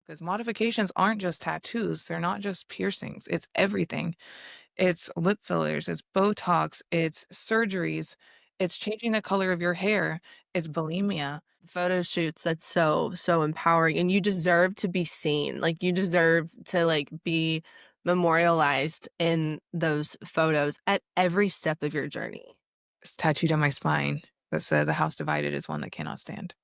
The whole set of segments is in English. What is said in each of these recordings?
because modifications aren't just tattoos. They're not just piercings. It's everything. It's lip fillers, it's Botox, it's surgeries, it's changing the color of your hair, it's bulimia. Photo shoots, that's so empowering, and you deserve to be seen. Like, you deserve to, like, be memorialized in those photos at every step of your journey. It's tattooed on my spine that says, "A house divided is one that cannot stand."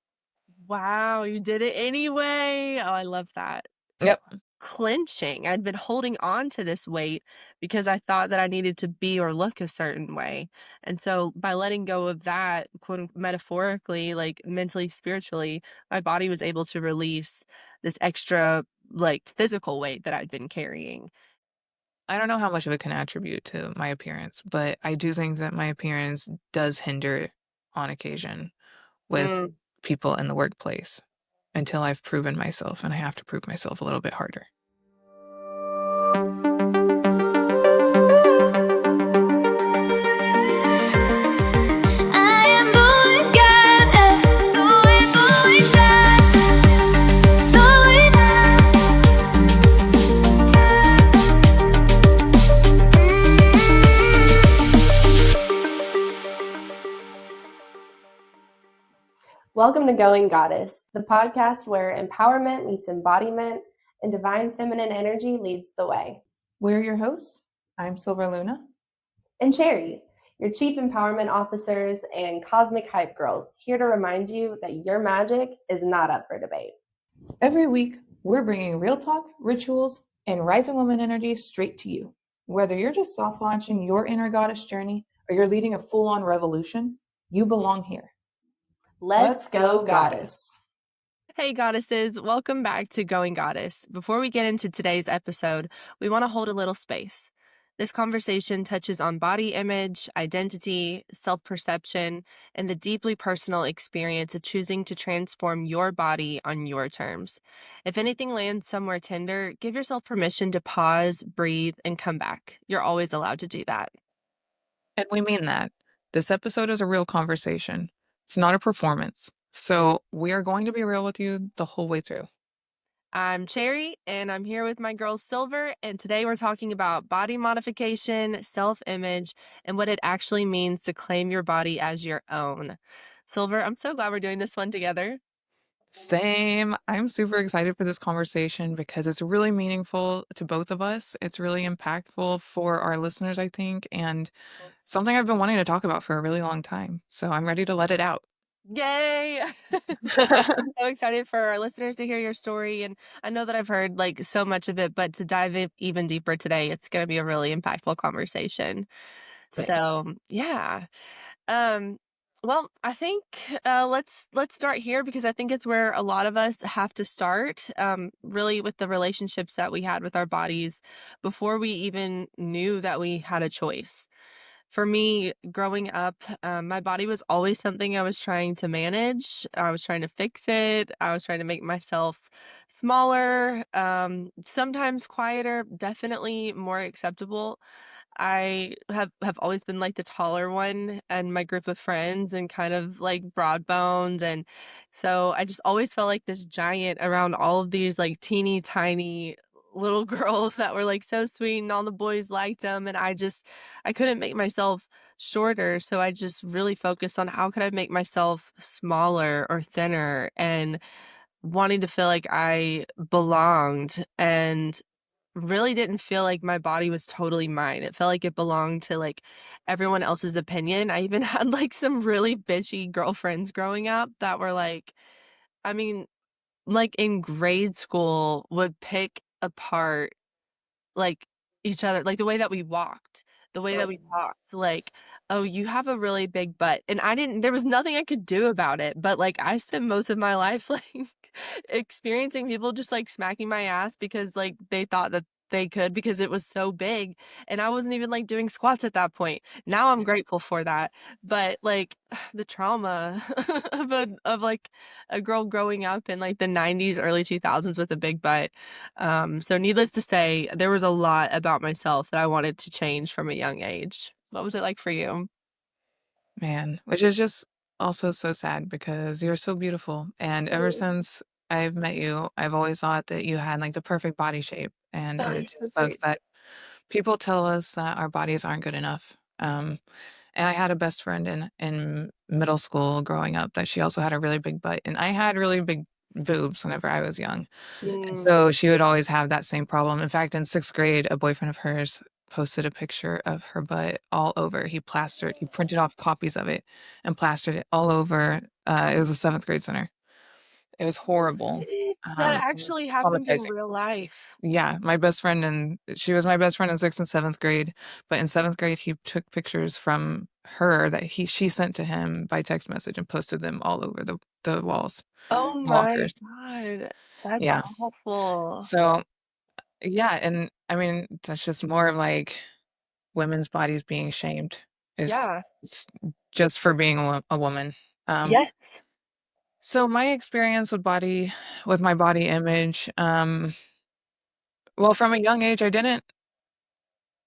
Wow, you did it anyway. Oh, I love that. Yep. Clenching. I'd been holding on to this weight because I thought that I needed to be or look a certain way. And so by letting go of that, metaphorically, like mentally, spiritually, my body was able to release this extra, like, physical weight that I'd been carrying. I don't know how much of it can attribute to my appearance, but I do think that my appearance does hinder on occasion with Mm. people in the workplace until I've proven myself, and I have to prove myself a little bit harder. I am going goddess, going, going Welcome to Going Goddess, the podcast where empowerment meets embodiment and divine feminine energy leads the way. We're your hosts. I'm Silver Luna. And Cherry, your chief empowerment officers and cosmic hype girls, here to remind you that your magic is not up for debate. Every week, we're bringing real talk, rituals, and rising woman energy straight to you. Whether you're just soft launching your inner goddess journey or you're leading a full-on revolution, you belong here. Let's go, Goddess. Hey, goddesses, welcome back to Going Goddess. Before we get into today's episode, we want to hold a little space. This conversation touches on body image, identity, self-perception, and the deeply personal experience of choosing to transform your body on your terms. If anything lands somewhere tender, give yourself permission to pause, breathe, and come back. You're always allowed to do that. And we mean that. This episode is a real conversation. It's not a performance. So we are going to be real with you the whole way through. I'm Cherry, and I'm here with my girl Silver, and today we're talking about body modification, self-image, and what it actually means to claim your body as your own. Silver, I'm so glad we're doing this one together. Same. I'm super excited for this conversation because it's really meaningful to both of us. It's really impactful for our listeners, I think, and something I've been wanting to talk about for a really long time. So I'm ready to let it out. Yay! I'm so excited for our listeners to hear your story, and I know that I've heard, like, so much of it, but to dive in even deeper today, it's going to be a really impactful conversation. Same. So, yeah. Um, well, I think let's start here because I think it's where a lot of us have to start, really with the relationships that we had with our bodies before we even knew that we had a choice. For me, growing up, my body was always something I was trying to manage. I was trying to fix it. I was trying to make myself smaller, sometimes quieter, definitely more acceptable. I have always been, like, the taller one in my group of friends and kind of, like, broad boned, and so I just always felt like this giant around all of these, like, teeny tiny little girls that were, like, so sweet, and all the boys liked them, and I couldn't make myself shorter, so I just really focused on how could I make myself smaller or thinner, and wanting to feel like I belonged, and really didn't feel like my body was totally mine. It felt like it belonged to, like, everyone else's opinion. I even had, like, some really bitchy girlfriends growing up that were, like, I mean, like, in grade school, would pick apart, like, each other, like, the way that we walked, the way that we talked, like, "Oh, you have a really big butt," and I didn't there was nothing I could do about it, but, like, I spent most of my life, like, experiencing people just, like, smacking my ass because, like, they thought that they could because it was so big, and I wasn't even, like, doing squats at that point. Now I'm grateful for that, but, like, the trauma like, a girl growing up in, like, the '90s, early 2000s with a big butt. So needless to say, there was a lot about myself that I wanted to change from a young age. What was it like for you? Man, which is just also so sad because you're so beautiful. And ever since I've met you, I've always thought that you had like the perfect body shape, and Oh, it you're so just sucks sweet. that people tell us that our bodies aren't good enough. And I had a best friend in middle school growing up that she also had a really big butt, and I had really big boobs whenever I was young. And Mm. so she would always have that same problem. In fact, in 6th grade, a boyfriend of hers posted a picture of her butt all over. He printed off copies of it and plastered it all over. It was a 7th grade center. It was horrible. That It was actually happens in traumatizing. real life. Yeah, my best friend and she was my best friend in 6th and 7th grade, but in 7th grade, he took pictures from her that she sent to him by text message and posted them all over the walls, Oh my lockers. god, that's Yeah. awful. So, yeah, and I mean, that's just more of like women's bodies being shamed. It's Yeah. it's just for being a woman. Um, Yes. so my experience with my body image, well, from a young age,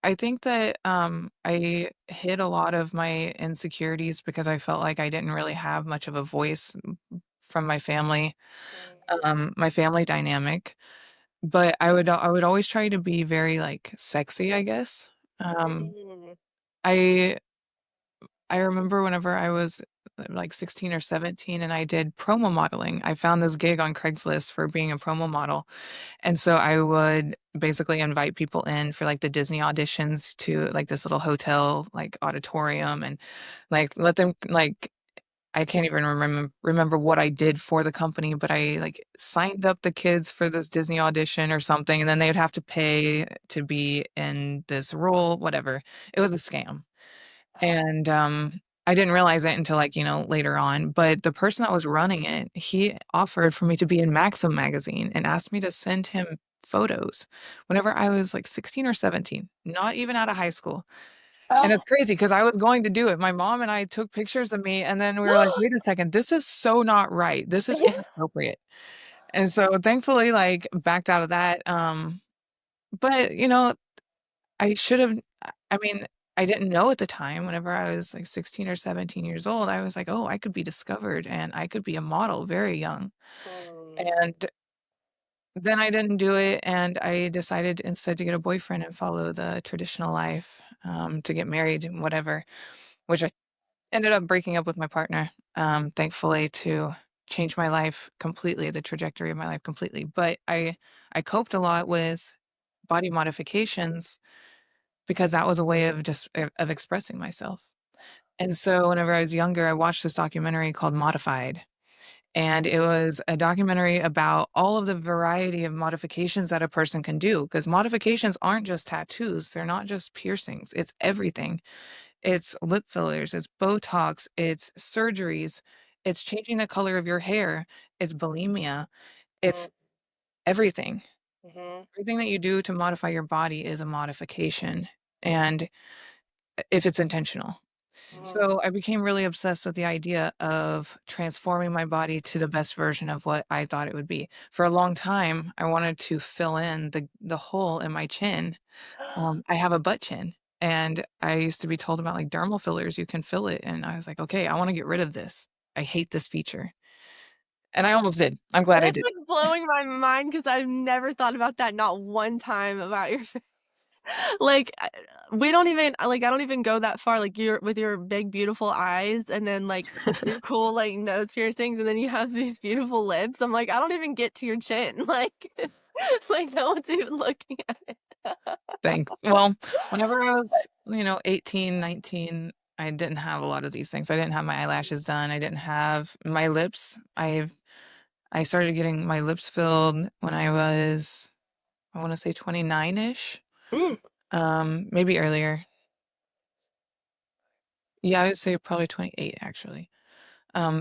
I think that, I hid a lot of my insecurities because I felt like I didn't really have much of a voice from my family dynamic, but I would always try to be very, like, sexy, I guess. Um, Mm. I I remember whenever I was, like, 16 or 17 and I did promo modeling, I found this gig on Craigslist for being a promo model, and so I would basically invite people in for, like, the Disney auditions to, like, this little hotel, like, auditorium and, like, let them like, I can't even remember what I did for the company, but I, like, signed up the kids for this Disney audition or something, and then they would have to pay to be in this role, whatever. It was a scam. And, I didn't realize it until, like, later on, but the person that was running it, he offered for me to be in Maxim magazine and asked me to send him photos whenever I was, like, 16 or 17, not even out of high school. And Oh. it's crazy because I was going to do it. My mom and I took pictures of me, and then we were like, "Wait a second, this is so not right. This is Yeah. inappropriate." And so, thankfully, like, backed out of that, but, I should have I mean, I didn't know at the time whenever I was, like, 16 or 17 years old, I was like, "Oh, I could be discovered, and I could be a model very young." Mm. And then I didn't do it, and I decided instead to get a boyfriend and follow the traditional life, to get married and whatever, which I ended up breaking up with my partner, thankfully, to change my life completely, the trajectory of my life completely, but I coped a lot with body modifications because that was a way of just of expressing myself. And so whenever I was younger, I watched this documentary called Modified, and it was a documentary about all of the variety of modifications that a person can do, because modifications aren't just tattoos, they're not just piercings, it's everything. It's lip fillers, it's Botox, it's surgeries, it's changing the color of your hair, it's bulimia, Mm. it's everything. Mhm. Everything that you do to modify your body is a modification, and if it's intentional. Mhm. So I became really obsessed with the idea of transforming my body to the best version of what I thought it would be. For a long time, I wanted to fill in the hole in my chin. I have a butt chin, and I used to be told about like dermal fillers, you can fill it, and I was like, okay, I want to get rid of this. I hate this feature, and I almost did. I'm glad I That's, did. like, blowing my mind because 'cause I've never thought about that, not one time about your face. Like, we don't even like, I don't even go that far, like, you're with your big, beautiful eyes and then, like, your cool, like, nose piercings, and then you have these beautiful lips. I'm like, I don't even get to your chin, like, no one's even looking at it. Thanks. Well, whenever I was, 18, 19, I didn't have a lot of these things. I didn't have my eyelashes done. I didn't have my lips. I started getting my lips filled when I was, I want to say 29-ish. Mm. Maybe earlier. Yeah, I would say probably 28 actually.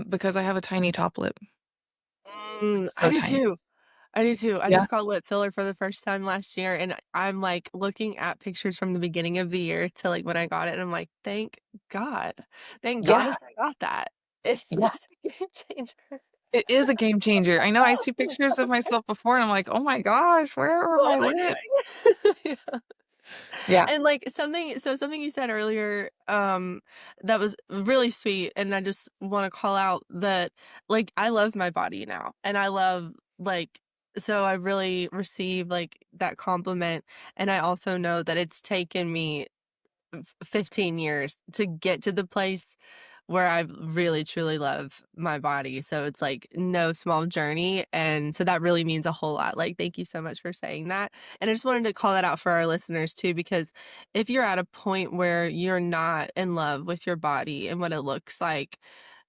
Because I have a tiny top lip. I So do tiny. too. I do too. I Yeah. just got lip filler for the first time last year, and I'm, like, looking at pictures from the beginning of the year to, like, when I got it, and I'm like, "Thank God. Thank Yeah. goddess I got that." It's Yeah. such a game changer. It is a game changer. I know I see pictures of myself before and I'm like, "Oh my gosh, where are What my was I lips?" doing? Yeah. Yeah. And, like, something you said earlier, that was really sweet, and I just wanna call out that, like, I love my body now, and I love like, so I really receive, like, that compliment, and I also know that it's taken me 15 years to get to the place where I really truly love my body. So it's like no small journey. And so that really means a whole lot. Like, thank you so much for saying that. And I just wanted to call that out for our listeners too, because if you're at a point where you're not in love with your body and what it looks like,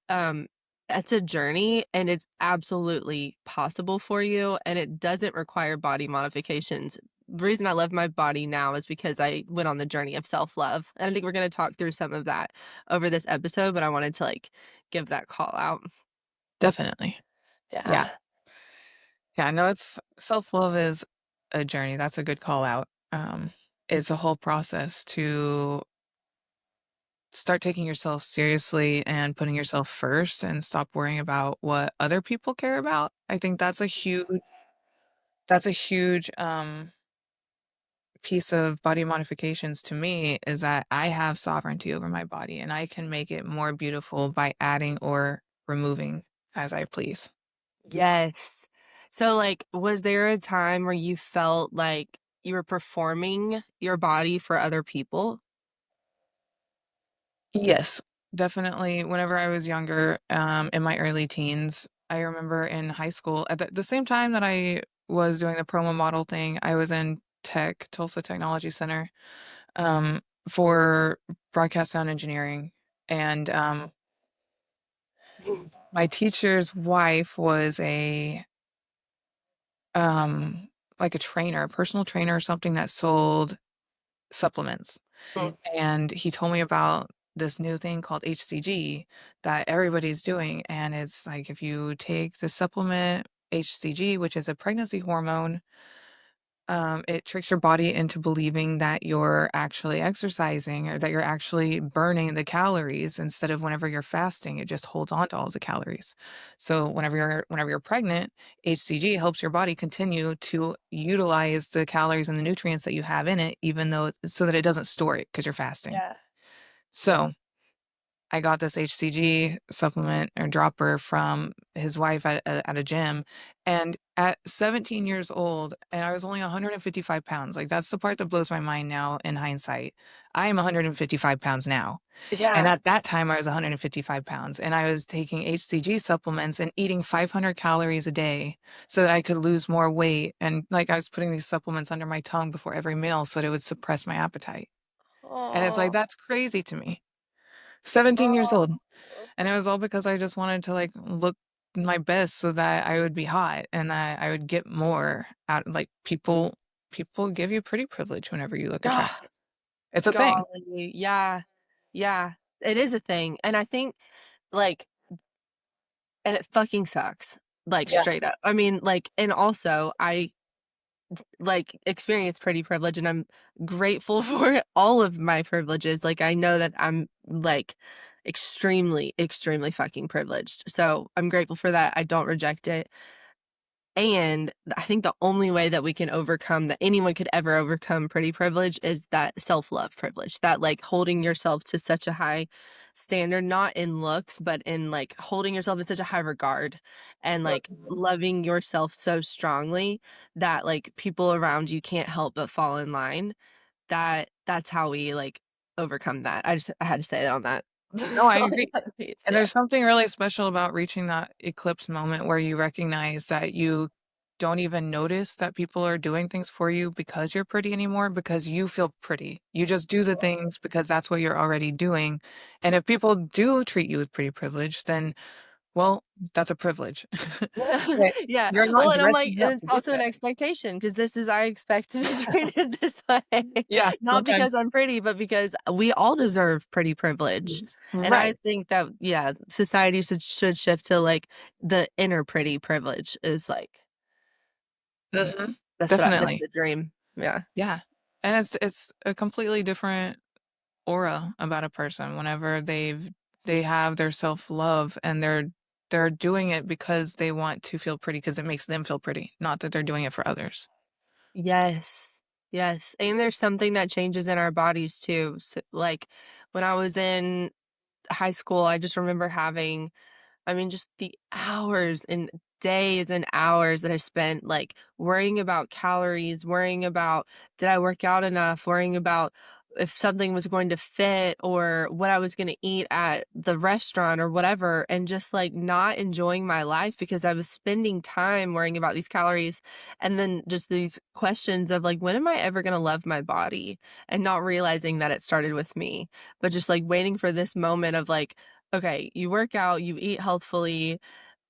um, it's a journey and it's absolutely possible for you and it doesn't require body modifications. The reason I love my body now is because I went on the journey of self-love. And I think we're going to talk through some of that over this episode, but I wanted to like give that call out. Definitely. Yeah. Yeah. Yeah, no, it's self-love is a journey. That's a good call out. It's a whole process to start taking yourself seriously and putting yourself first and stop worrying about what other people care about. I think that's a huge piece of body modifications to me is that I have sovereignty over my body and I can make it more beautiful by adding or removing as I please. Yes. So like, was there a time where you felt like you were performing your body for other people? Yes, definitely. Whenever I was younger, in my early teens, I remember in high school, at the same time that I was doing the promo model thing, I was in Tulsa Technology Center, for broadcast sound engineering. And my teacher's wife was um, like a trainer, a personal trainer or something that sold supplements. Mm. And he told me about this new thing called HCG that everybody's doing. And it's like if you take the supplement HCG, which is a pregnancy hormone, it tricks your body into believing that you're actually exercising or that you're actually burning the calories instead of whenever you're fasting, it just holds on to all the calories. So whenever you're pregnant, HCG helps your body continue to utilize the calories and the nutrients that you have in it, even though so that it doesn't store it because you're fasting. Yeah. So I got this HCG supplement or dropper from his wife at a gym, and at 17 years old, and I was only 155 pounds, like, that's the part that blows my mind now in hindsight. I am 155 pounds now, and Yeah. at that time, I was 155 pounds, and I was taking HCG supplements and eating 500 calories a day so that I could lose more weight, and, like, I was putting these supplements under my tongue before every meal so that it would suppress my appetite, and it's like, Oh. that's crazy to me. 17 years Oh. old. And it was all because I just wanted to, like, look my best so that I would be hot and that I would get more out like, people give you pretty privilege whenever you look attractive. It's a thing. Golly, yeah, yeah, it is a thing, and I think, like and it fucking sucks, like, Yeah. straight up. I mean, like and also, I, like, experience pretty privilege, and I'm grateful for all of my privileges, like, I know that I'm, like, extremely, extremely fucking privileged, so I'm grateful for that, I don't reject it. And I think the only way that we can overcome that anyone could ever overcome pretty privilege is that self-love privilege, that like holding yourself to such a high standard, not in looks, but in like holding yourself in such a high regard and like Mhm. loving yourself so strongly that like people around you can't help but fall in line. That's how we like overcome that. I had to say that on that. No, I agree. Piece, And yeah. there's something really special about reaching that eclipse moment where you recognize that you don't even notice that people are doing things for you because you're pretty anymore, because you feel pretty. You just do the things because that's what you're already doing. And if people do treat you with pretty privilege, then, well, that's a privilege. But Yeah, you're not well, and I'm like dressing and up it's to get also an that. expectation because this is I expect to be treated this way, Yeah, not because sometimes. I'm pretty, but because we all deserve pretty privilege, and I Right. think that, yeah, society should shift to, like, the inner pretty privilege is, like Mhm. that's Definitely. the dream, yeah. Yeah. And it's a completely different aura about a person whenever they have their self-love and they're doing it because they want to feel pretty because it makes them feel pretty, not that they're doing it for others. Yes, yes, and there's something that changes in our bodies too, like, when I was in high school, I just remember having I mean, just the hours and days and hours that I spent, like, worrying about calories, worrying about did I work out enough, worrying about if something was going to fit or what I was gonna eat at the restaurant or whatever, and just, like, not enjoying my life because I was spending time worrying about these calories, and then just these questions of, like, "When am I ever gonna love my body?" And not realizing that it started with me, but just, like, waiting for this moment of, like, okay, you work out, you eat healthfully.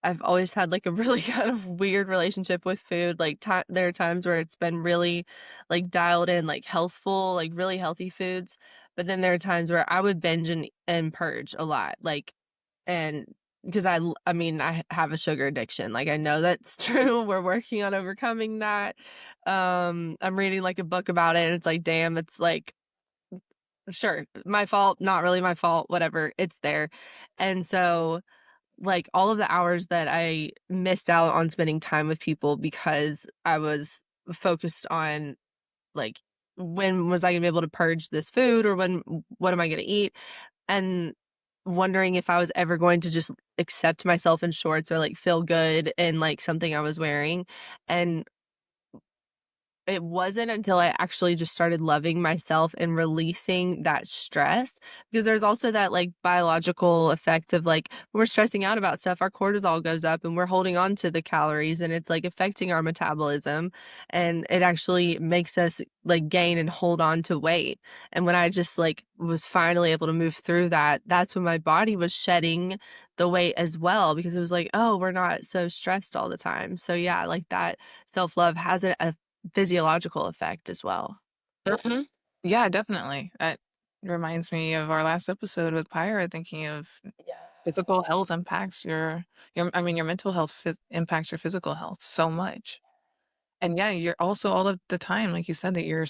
I've always had like a really kind of weird relationship with food. Like there are times where it's been really like dialed in, like healthful, like really healthy foods. But then there are times where I would binge and purge a lot. Like, and because I mean, I have a sugar addiction. Like I know that's true. We're working on overcoming that. I'm reading like a book about it and it's like, damn, it's like sure, my fault, not really my fault, whatever, it's there. And so, like, all of the hours that I missed out on spending time with people because I was focused on, like, when was I gonna be able to purge this food or what am I gonna eat? And wondering if I was ever going to just accept myself in shorts or, like, feel good in, like, something I was wearing. And it wasn't until I actually just started loving myself and releasing that stress, because there's also that, like, biological effect of, like, when we're stressing out about stuff, our cortisol goes up and we're holding on to the calories and it's, like, affecting our metabolism, and it actually makes us, like, gain and hold on to weight, and when I just, like, was finally able to move through that, that's when my body was shedding the weight as well because it was like, "Oh, we're not so stressed all the time." So, yeah, like, that self-love has a physiological effect as well. Mhm. Yeah, definitely. That reminds me of our last episode with Pyra, thinking of physical health impacts your I mean, your mental health impacts your physical health so much. And yeah, you're also all of the time, like you said, that you're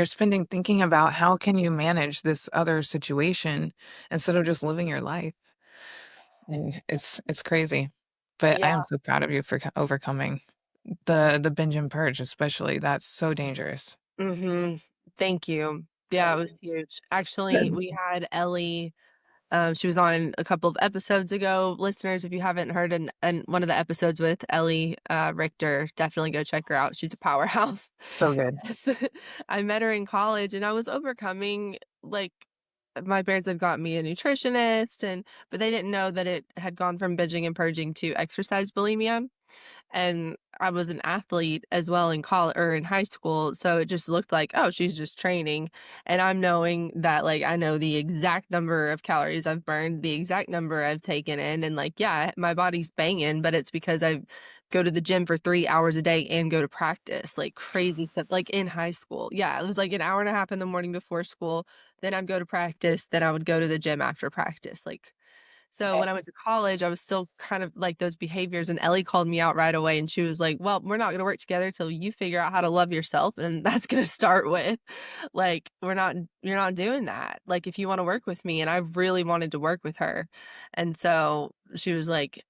spending thinking about how can you manage this other situation instead of just living your life. And it's crazy. But I Yeah. am so proud of you for overcoming the binge and purge, especially. That's so dangerous. Mhm. Thank you. Yeah, it was huge. Actually, we had Ellie, she was on a couple of episodes ago. Listeners, if you haven't heard an one of the episodes with Ellie, Richter, definitely go check her out. She's a powerhouse. So good. Yes. I met her in college and I was overcoming, like, my parents had got me a nutritionist but they didn't know that it had gone from binging and purging to exercise bulimia. And I was an athlete as well in college or in high school, so it just looked like, "Oh, she's just training," and I'm knowing that, like, I know the exact number of calories I've burned, the exact number I've taken in, and, like, yeah, my body's banging, but it's because I go to the gym for 3 hours a day and go to practice, like, crazy stuff, like, in high school. Yeah, it was, like, an hour and a half in the morning before school, then I'd go to practice, then I would go to the gym after practice, like, so when I went to college, I was still kind of like those behaviors, and Ellie called me out right away, and she was like, "Well, we're not gonna work together till you figure out how to love yourself, and that's gonna start with, like, you're not doing that, like, if you wanna work with me," and I really wanted to work with her, and so she was like,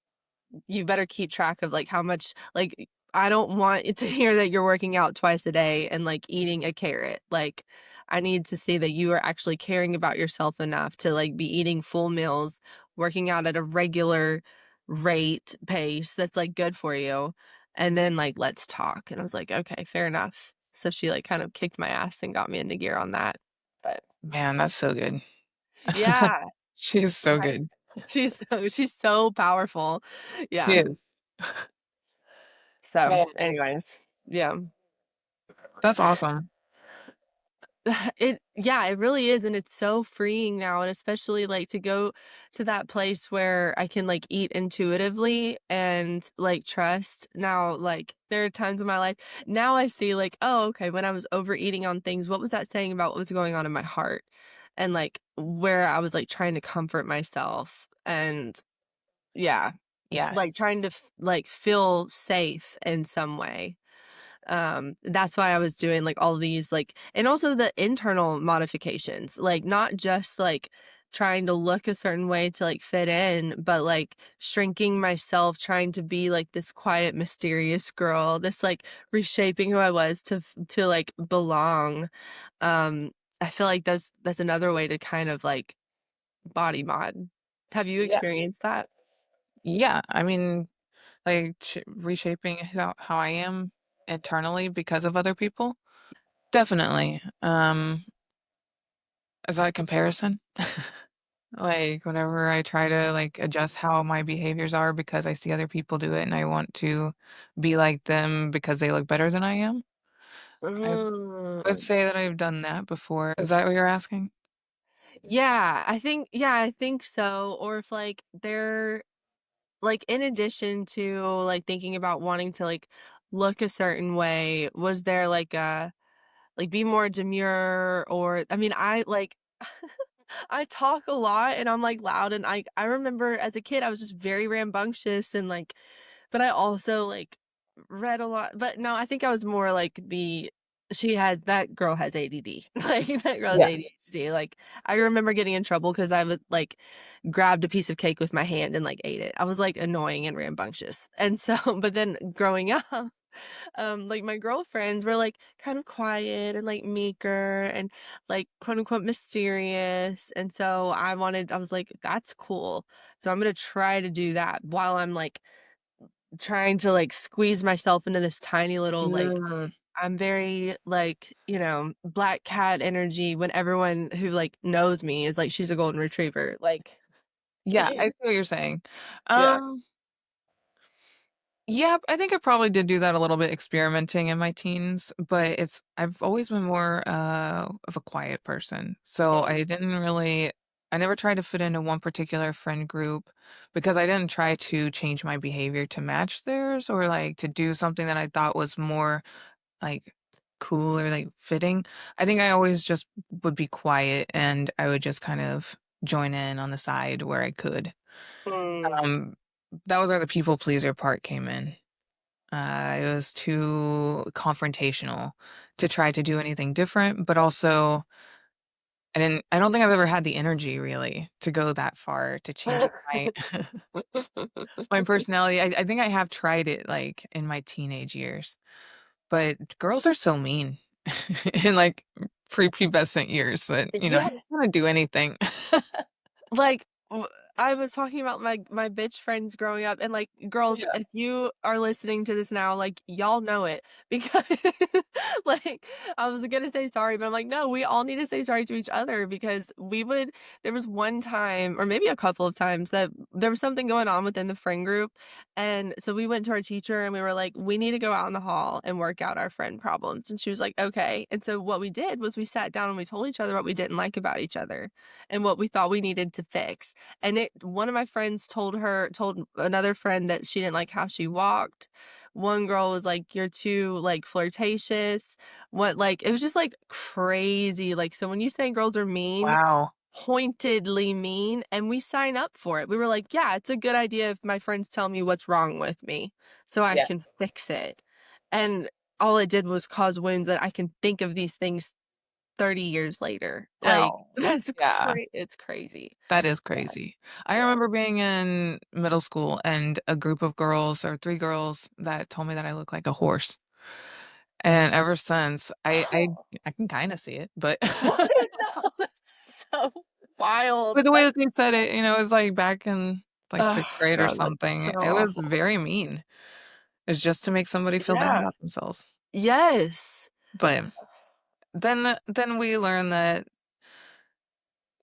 you better keep track of, like, how much like, I don't want it to hear that you're working out twice a day and, like, eating a carrot, like, I need to see that you are actually caring about yourself enough to, like, be eating full meals, working out at a regular rate, pace that's, like, good for you, and then, like, let's talk, and I was like, "Okay, fair enough." So she, like, kind of kicked my ass and got me into gear on that, but Man, that's so good. yeah, She's so right. good. She's so powerful. She Yeah. is. So, Man, anyways, yeah. that's awesome. Yeah, it really is, and it's so freeing now, and especially, like, to go to that place where I can, like, eat intuitively and, like, trust. Now, like, there are times in my life now I see, like, "Oh, okay, when I was overeating on things, what was that saying about what was going on in my heart?" And, like, where I was, like, trying to comfort myself, and yeah, Yeah. like, trying to like, feel safe in some way. That's why I was doing, like, all these, like and also the internal modifications, like, not just, like, trying to look a certain way to, like, fit in, but, like, shrinking myself, trying to be, like, this quiet, mysterious girl, this, like, reshaping who I was to, like, belong. Um, I feel like that's another way to kind of, like, body mod. Have you Yeah. experienced that? Yeah, I mean, like reshaping how I am internally because of other people. Definitely. Is that a comparison? Like whenever I try to like adjust how my behaviors are because I see other people do it and I want to be like them because they look better than I am. I would Mm. say that I've done that before. Is that what you're asking? Yeah, I think so. Or if like they're like in addition to like thinking about wanting to like look a certain way, was there like a like be more demure or I mean I like I talk a lot and I'm like loud and I remember as a kid I was just very rambunctious and like but I also like read a lot. But no, I think I was more like the she has that girl has ADD. Like that girl has Yeah. ADHD. Like I remember getting in trouble because I would like grabbed a piece of cake with my hand and like ate it. I was like annoying and rambunctious. And so but then growing up like my girlfriends were like kind of quiet and like meeker and like quote unquote mysterious. And so I was like, that's cool. So I'm gonna try to do that while I'm like trying to like squeeze myself into this tiny little like Mm, I'm very like, black cat energy when everyone who like knows me is like she's a golden retriever. Like yeah, I see what you're saying. yeah. Um, yeah, I think I probably did do that a little bit experimenting in my teens, but I've always been more of a quiet person. So I never tried to fit into one particular friend group because I didn't try to change my behavior to match theirs or like to do something that I thought was more like cool or like fitting. I think I always just would be quiet and I would just kind of join in on the side where I could. Mm. Um, that was where the people pleaser part came in. It was too confrontational to try to do anything different, but also I don't think I've ever had the energy really to go that far to change my my personality. I think I have tried it like in my teenage years, but girls are so mean in like prepubescent years that, you Yes. want to do anything. Like, I was talking about my bitch friends growing up, and, like, girls, Yeah. if you are listening to this now, like, y'all know it because, like, I was gonna say sorry, but I'm like, "No, we all need to say sorry to each other," because there was one time, or maybe a couple of times, that there was something going on within the friend group, and so we went to our teacher and we were like, "We need to go out in the hall and work out our friend problems," and she was like, "Okay," and so what we did was we sat down and we told each other what we didn't like about each other and what we thought we needed to fix. And one of my friends told another friend that she didn't like how she walked. One girl was like, "You're too like flirtatious." What like it was just like crazy. Like so when you say girls are mean, Wow. pointedly mean, and we sign up for it. We were like, "Yeah, it's a good idea if my friends tell me what's wrong with me so I Yeah. can fix it." And all it did was cause wounds that I can think of these things 30 years later. Like, Ow. Yeah. it's crazy. That is Yeah, crazy. I yeah. remember being in middle school and a group of girls or 3 girls that told me that I look like a horse. And ever since, I can kinda see it, but What? No, that's so wild. but the way That's that they said it, it was, like, back in, like, oh 6th grade or god, that's so something. It was awful. very mean. It's just to make somebody feel bad Yeah. about themselves. Yes. But then we learned that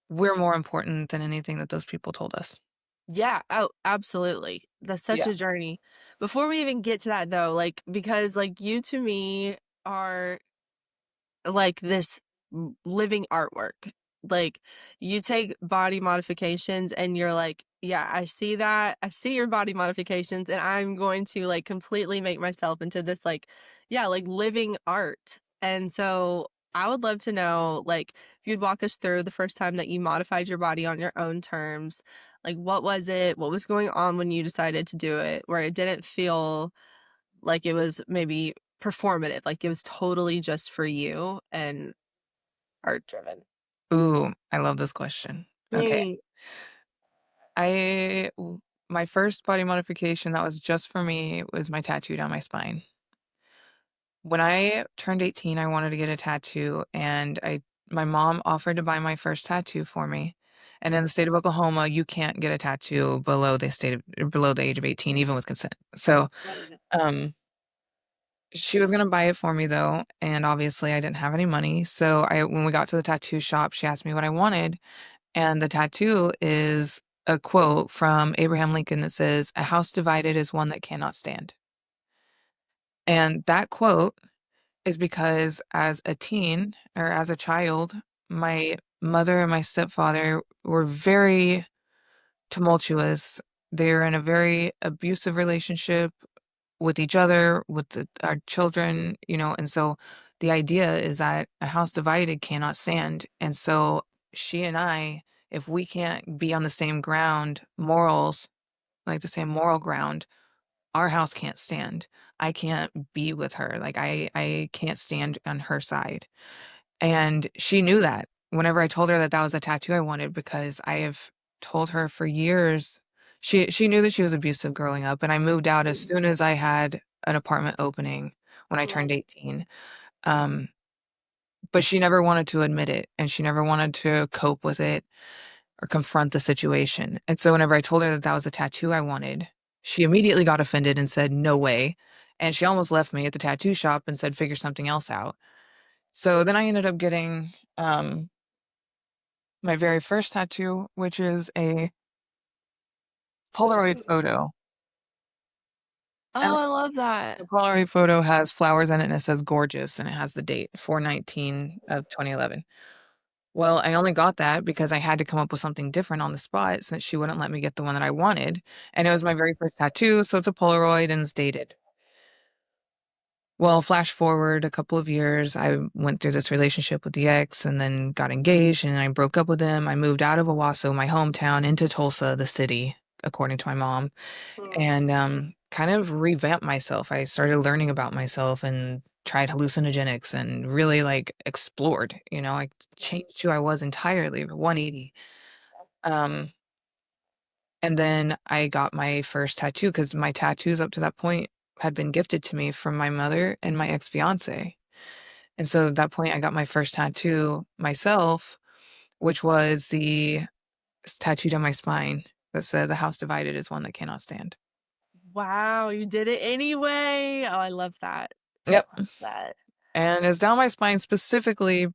we're more important than anything that those people told us. Yeah, oh, absolutely. That's such Yeah. a journey. Before we even get to that though, like, because, like, you to me are like this living artwork. Like you take body modifications and you're like, yeah, I see that. I see your body modifications and I'm going to like completely make myself into this like yeah, like living art. And so I would love to know like if you'd walk us through the first time that you modified your body on your own terms. Like what was it? What was going on when you decided to do it where it didn't feel like it was maybe performative, like it was totally just for you and art driven. Ooh, I love this question. Okay. Mm. I w my first body modification that was just for me was my tattoo down my spine. When I turned 18, I wanted to get a tattoo, and I my mom offered to buy my first tattoo for me, And in the state of Oklahoma, you can't get a tattoo below the age of 18, even with consent. So, um, she was gonna buy it for me though, and obviously I didn't have any money. So when we got to the tattoo shop, she asked me what I wanted, and the tattoo is a quote from Abraham Lincoln that says, "A house divided is one that cannot stand." And that quote is because as a teen or as a child, my mother and my stepfather were very tumultuous. They're in a very abusive relationship with each other, with our children, and so the idea is that a house divided cannot stand. And so she and I, if we can't be on the same ground, morals, like the same moral ground, our house can't stand. I can't be with her. Like I can't stand on her side. And she knew that whenever I told her that that was a tattoo I wanted, because I have told her for years. She knew that she was abusive growing up, and I moved out as soon as I had an apartment opening when I turned 18. Um, but she never wanted to admit it, and she never wanted to cope with it or confront the situation. And so whenever I told her that that was a tattoo I wanted, she immediately got offended and said, "No way." And she almost left me at the tattoo shop and said, "Figure something else out." So then I ended up getting my very first tattoo, which is a Polaroid photo. And Oh, I love that. the Polaroid photo has flowers in it and it says gorgeous and it has the date 4/19 of 2011. Well, I only got that because I had to come up with something different on the spot since she wouldn't let me get the one that I wanted. And it was my very first tattoo, so it's a Polaroid and it's dated. Well, flash forward a couple of years, I went through this relationship with the ex and then got engaged and I broke up with him. I moved out of Owasso, my hometown, into Tulsa, the city, according to my mom, and kind of revamped myself. I started learning about myself and tried hallucinogenics and really like explored. I changed who I was entirely, 180. Um, and then I got my first tattoo because my tattoos up to that point had been gifted to me from my mother and my ex-fiance. And so at that point, I got my first tattoo myself, which was the tattooed on my spine that says, "A house divided is one that cannot stand." Wow, you did it anyway. Oh, I love that. Yep. Love that. And it's down my spine specifically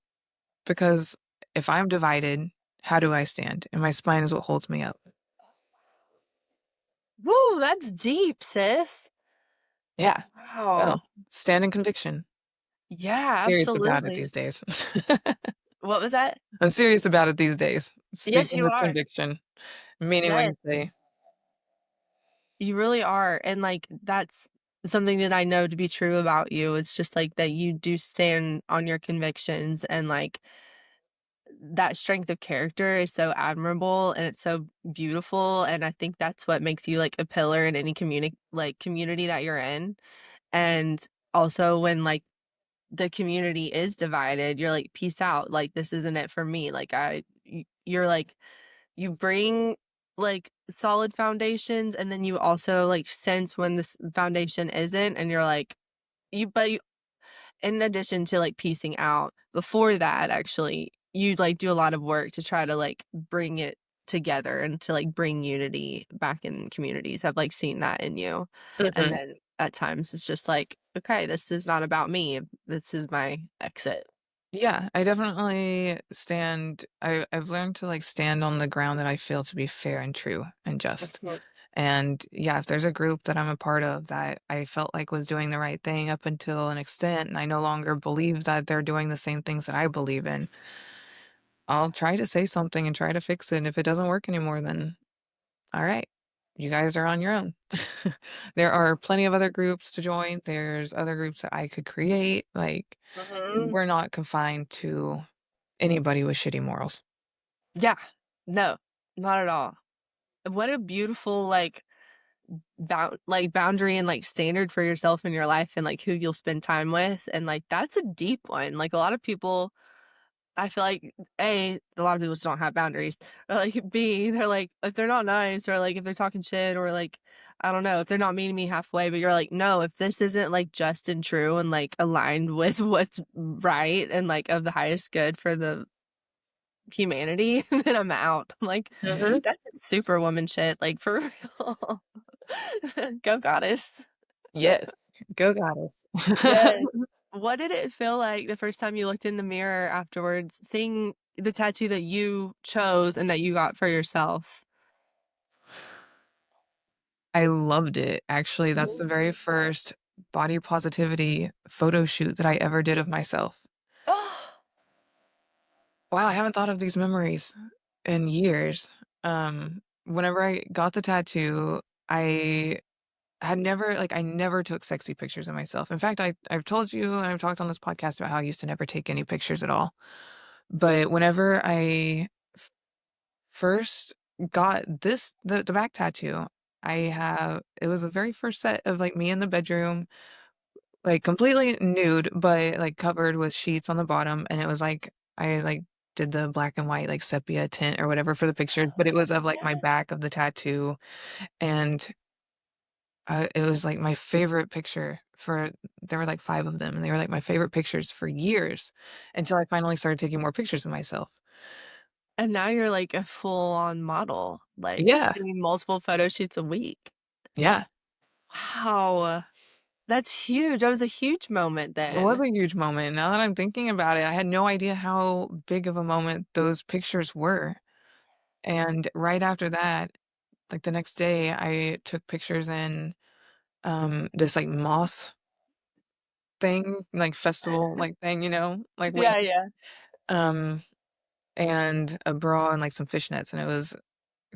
because if I'm divided, how do I stand? And my spine is what holds me up. Woo, that's deep, sis. Yeah. Wow. Well, stand in conviction. Yeah, Serious about it absolutely. these days. What was that? I'm serious about it these days. Yes, Speaking you with are. conviction, meaning what Yes, you say. you really are. And like that's something that I know to be true about you. It's just like that you do stand on your convictions and like that strength of character is so admirable and it's so beautiful. And I think that's what makes you like a pillar in any community that you're in. And also when like the community is divided, you're like, peace out. Like this isn't it for me. Like you're like you bring like solid foundations and then you also like sense when this foundation isn't and you're like you in addition to like piecing out before that actually you like do a lot of work to try to like bring it together and to like bring unity back in communities. I've like seen that in you. And Mhm. then at times it's just like, okay, this is not about me. This is my exit. Yeah, I definitely stand. I've learned to like stand on the ground that I feel to be fair and true and just. Mhm. And yeah, if there's a group that I'm a part of that I felt like was doing the right thing up until an extent, and I no longer believe that they're doing the same things that I believe in, I'll try to say something and try to fix it. And if it doesn't work anymore, then all right, you guys are on your own. There are plenty of other groups to join. There's other groups that I could create. Like, Mhm. we're not confined to anybody with shitty morals. Yeah. No, not at all. What a beautiful like boundary and like standard for yourself in your life and like who you'll spend time with and like that's a deep one. Like a lot of people I feel like a lot of people just don't have boundaries. Or like B, they're like if they're not nice or like if they're talking shit or like I don't know, if they're not meeting me halfway, but you're like, no, if this isn't like just and true and like aligned with what's right and like of the highest good for the humanity, then I'm out. I'm like, Mhm. that's superwoman shit. Like for real. Go goddess. Yes. Go goddess. Yes. What did it feel like the first time you looked in the mirror afterwards, seeing the tattoo that you chose and that you got for yourself? I loved it. Actually, that's the very first body positivity photo shoot that I ever did of myself. Oh, Wow, I haven't thought of these memories in years. Whenever I got the tattoo, I had never like I never took sexy pictures of myself. In fact, I've told you and I've talked on this podcast about how I used to never take any pictures at all. But whenever I first got the back tattoo, I have it was the very first set of like me in the bedroom, like completely nude, but like covered with sheets on the bottom, and it was like I like did the black and white like sepia tint or whatever for the pictures, but it was of like my yeah. back of the tattoo, and it was like my favorite picture for there were like 5 of them, and they were like my favorite pictures for years until I finally started taking more pictures of myself. And now you're like a full-on model, like Yeah, doing multiple photo shoots a week. yeah. Wow. That's huge. That was a huge moment It was then. a huge moment. Now that I'm thinking about it, I had no idea how big of a moment those pictures were. And right after that, like the next day, I took pictures in this like moth thing, like festival like thing, like wing, Yeah, yeah. um, and a bra and like some fishnets. And it was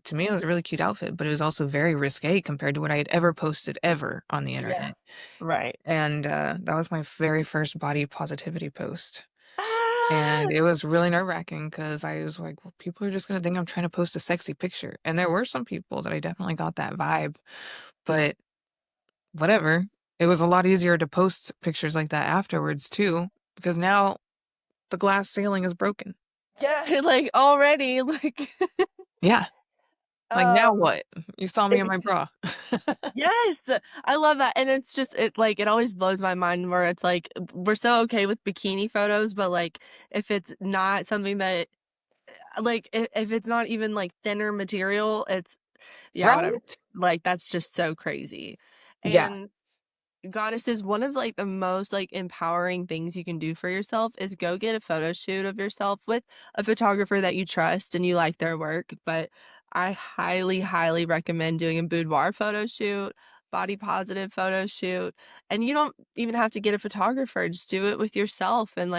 to me, it was a really cute outfit, but it was also very risque compared to what I had ever posted ever on the Yeah. internet. Right. And that was my very first body positivity post. Ah! And it was really nerve-wracking because I was like, "Well, people are just gonna think I'm trying to post a sexy picture." And there were some people that I definitely got that vibe, but whatever. It was a lot easier to post pictures like that afterwards too, because now the glass ceiling is broken. Yeah, like, already, like, Yeah. Like, now um, what? You saw me in my ex bra. yes! I love that, and it's just like, it always blows my mind where it's like, we're so okay with bikini photos, but, like, if it's not something that like, if it's not even, like, thinner material, it's yeah, whatever. Right? Like, that's just so crazy, Yeah. and goddesses, one of like the most like empowering things you can do for yourself is go get a photo shoot of yourself with a photographer that you trust and you like their work. But I highly, highly recommend doing a boudoir photo shoot, body positive photo shoot. And you don't even have to get a photographer, just do it with yourself and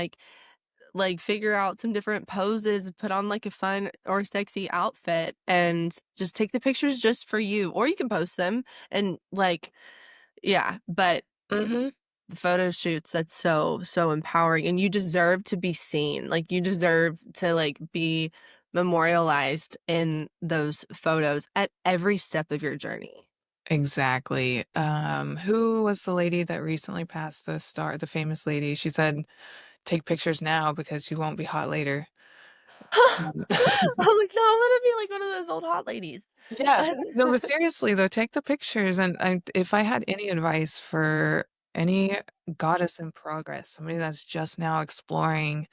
like figure out some different poses, put on like a fun or sexy outfit and just take the pictures just for you. Or you can post them and like yeah, but Mhm. the photo shoots, that's so, so empowering, and you deserve to be seen, like, you deserve to, like, be memorialized in those photos at every step of your journey. Exactly. Who was the lady that recently passed, the famous lady? She said, "Take pictures now because you won't be hot later." I'm Um, like, "No, I wanna be like one of those old hot ladies." Yeah. No, but seriously though, take the pictures, and if I had any advice for any goddess in progress, somebody that's just now exploring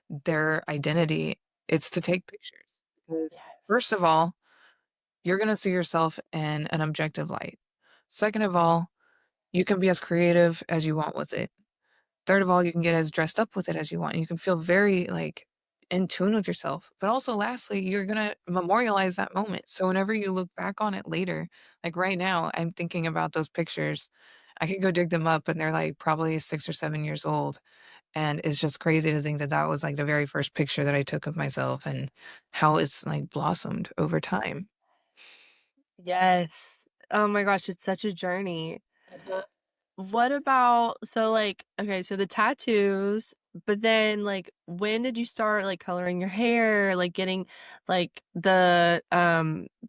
their identity, it's to take pictures. Because Yes. first of all, you're gonna see yourself in an objective light. Second of all, you can be as creative as you want with it. Third of all, you can get as dressed up with it as you want. You can feel very like in tune with yourself. But also lastly, you're gonna memorialize that moment. So whenever you look back on it later, like right now, I'm thinking about those pictures. I could go dig them up and they're like probably 6 or 7 years old. And it's just crazy to think that that was like the very first picture that I took of myself and how it's like blossomed over time. Yes. Oh my gosh, it's such a journey. What about so, like okay, so the tattoos, but then, like, when did you start, like, coloring your hair, like, getting, like, the,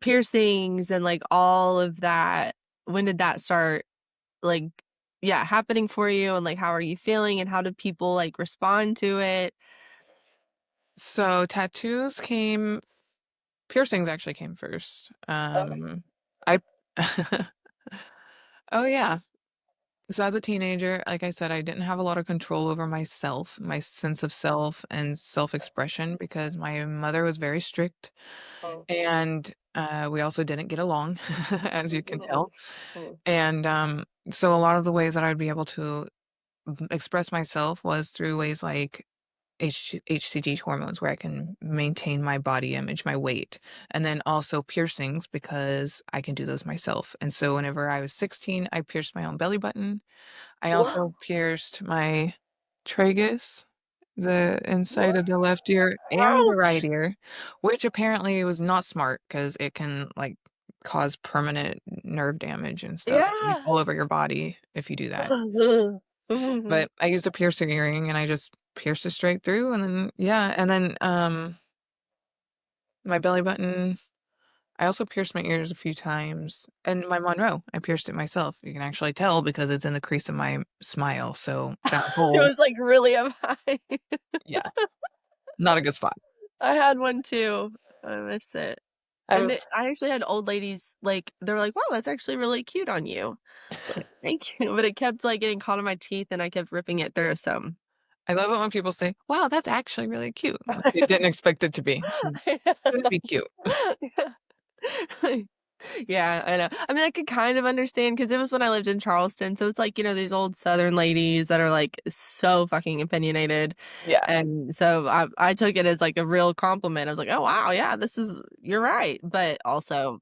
piercings and, like, all of that? When did that start, like yeah, happening for you, and, like, how are you feeling, and how do people, like, respond to it? So piercings actually came first. Okay. I, oh yeah. So as a teenager, like I said, I didn't have a lot of control over myself, my sense of self and self-expression because my mother was very strict Oh. and we also didn't get along, as you can Mhm. tell. And so a lot of the ways that I'd be able to express myself was through ways like HCG hormones, where I can maintain my body image, my weight, and then also piercings because I can do those myself. And so whenever I was 16, I pierced my own belly button. I Wow. also pierced my tragus, the inside of the left ear and the right Ouch! ear, which apparently was not smart because it can like cause permanent nerve damage and stuff like Yeah. all over your body if you do that. But I used a piercing earring and I just pierced it straight through and then yeah, and then my belly button, I also pierced my ears a few times and my Monroe, I pierced it myself. You can actually tell because it's in the crease of my smile. So that It hole, was, like, really up high. yeah, not a good spot. I had one too. I miss it. And I I actually had old ladies, like, they're like, "Wow, that's actually really cute on you." It's like, "Thank you," but it kept, like, getting caught in my teeth, and I kept ripping it through, so I love it when people say, "Wow, that's actually really cute." Like, they didn't expect it to be. Couldn't be cute. Yeah, I know. I mean, I could kind of understand because it was when I lived in Charleston, so it's like, these old Southern ladies that are, like, so fucking opinionated, Yeah. and so I took it as, like, a real compliment. I was like, "Oh, wow, yeah, you're right," but also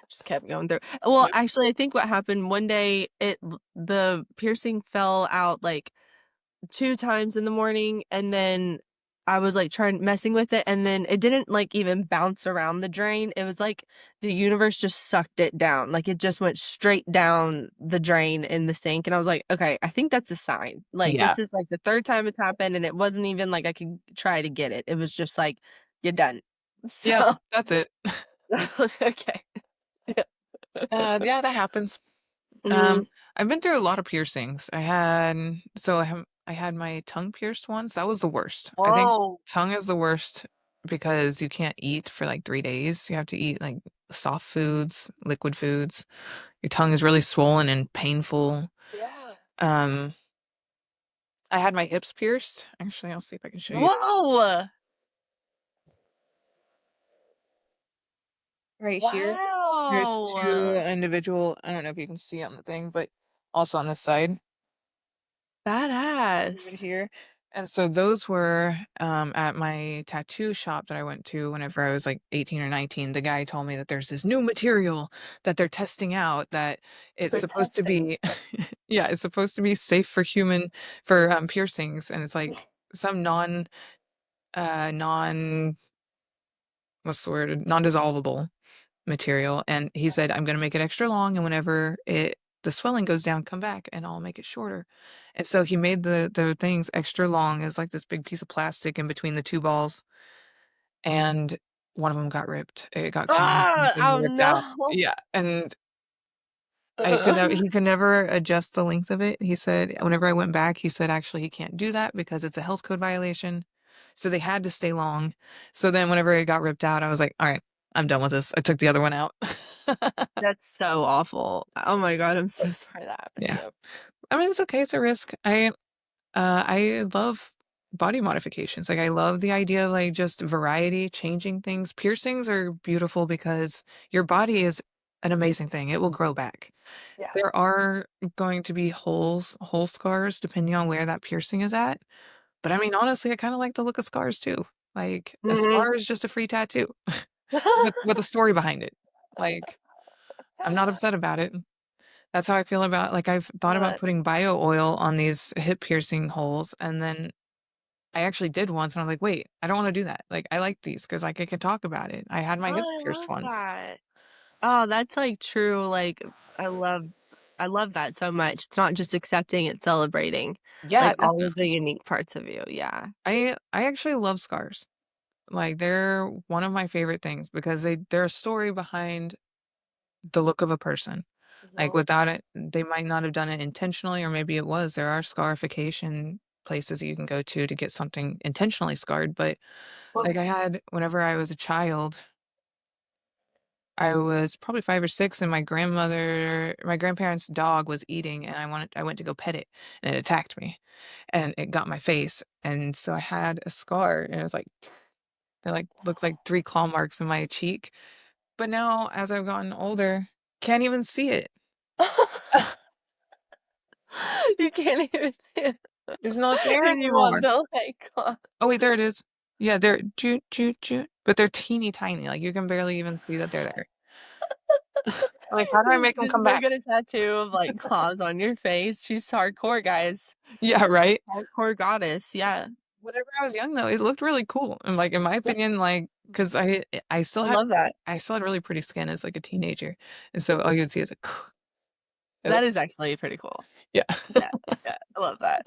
just kept going through. Well, Yep. actually, I think what happened one day, the piercing fell out, like, 2 times in the morning, and then I was, like, trying messing with it, and then it didn't, like, even bounce around the drain. It was like the universe just sucked it down, like, it just went straight down the drain in the sink, and I was like, "Okay, I think that's a sign." Like, Yeah. this is, like, the 3rd time it's happened, and it wasn't even like I could try to get it. It was just like, "You're done." Yep, So, that's it. okay. Yeah, that happens. Um, Mhm. I've been through a lot of piercings. I had my tongue pierced once. That was the worst. I think Oh, tongue is the worst because you can't eat for like 3 days. You have to eat like soft foods, liquid foods. Your tongue is really swollen and painful. yeah. Um, I had my hips pierced. Actually, I'll see if I can show you. Whoa! Right here. There's two Wow! individual, I don't know if you can see on the thing, but also on this side. Right Badass. here. And so those were at my tattoo shop that I went to whenever I was like 18 or 19. The guy told me that there's this new material that they're testing out that it's For supposed to testing. be yeah, it's supposed to be safe for human for piercings and it's like some non what's the word? Non-dissolvable material. And he said, I'm gonna make it extra long and whenever the swelling goes down, come back and I'll make it shorter. And so he made the things extra long as like this big piece of plastic in between the two balls, and one of them got ripped. It got cut open Ah! and Oh, ripped out. no. Yeah, and I could never he could never adjust the length of it. He said whenever I went back, he said, "Actually, he can't do that because it's a health code violation." So they had to stay long. So then whenever it got ripped out, I was like, "Alright, I'm done with this." I took the other one out. That's so awful. Oh my god, I'm so sorry that happened to Yeah. you. I mean, it's okay, it's a risk. I love body modifications. Like, I love the idea of, like, just variety, changing things. Piercings are beautiful because your body is an amazing thing. It will grow back. Yeah. There are going to be hole scars depending on where that piercing is at. But I mean, honestly, I kinda like the look of scars too. Like, a Mhm. scar is just a free tattoo with a story behind it. Like, I'm not upset about it. That's how I feel about like, I've thought about That's putting bio oil on these hip piercing holes, and then I actually did once, and I'm like, "Wait, I don't wanna do that." Like, I like these because like, I can talk about it. I had my hips Oh, I pierced love once. that. Oh, that's, like, true, like, I love I love that so much. It's not just accepting, it's celebrating, Yeah, like, all of the definitely. unique parts of you, yeah. I actually love scars. Like, they're one of my favorite things because they're a story behind the look of a person. Like, Mhm. without it, they might not have done it intentionally, or maybe it was. There are scarification places that you can go to get something intentionally scarred, but, like, I had whenever I was a child, I was probably 5 or 6, and my grandparents' dog was eating, and I went to go pet it, and it attacked me, and it got my face, and so I had a scar, and it, like, looked like 3 claw marks in my cheek, but now, as I've gotten older, can't even see it. You can't even It's not there and you want anymore. the, like, claw. Oh, wait, there it is. Yeah, they're "Joot, joot, joot," but they're teeny tiny, like, you can barely even see that they're there. Like, how do I make them Just come go back? get a tattoo of, like, claws on your face. She's hardcore, guys. Yeah, right? Hardcore goddess, yeah. Whenever I was young, though, it looked really cool, and, like, in my Yeah, opinion, like, 'cause I love that. I still had really pretty skin as, like, a teenager, and so all you'd see is, like, it That looked is actually pretty cool. yeah. Yeah, yeah, I love that.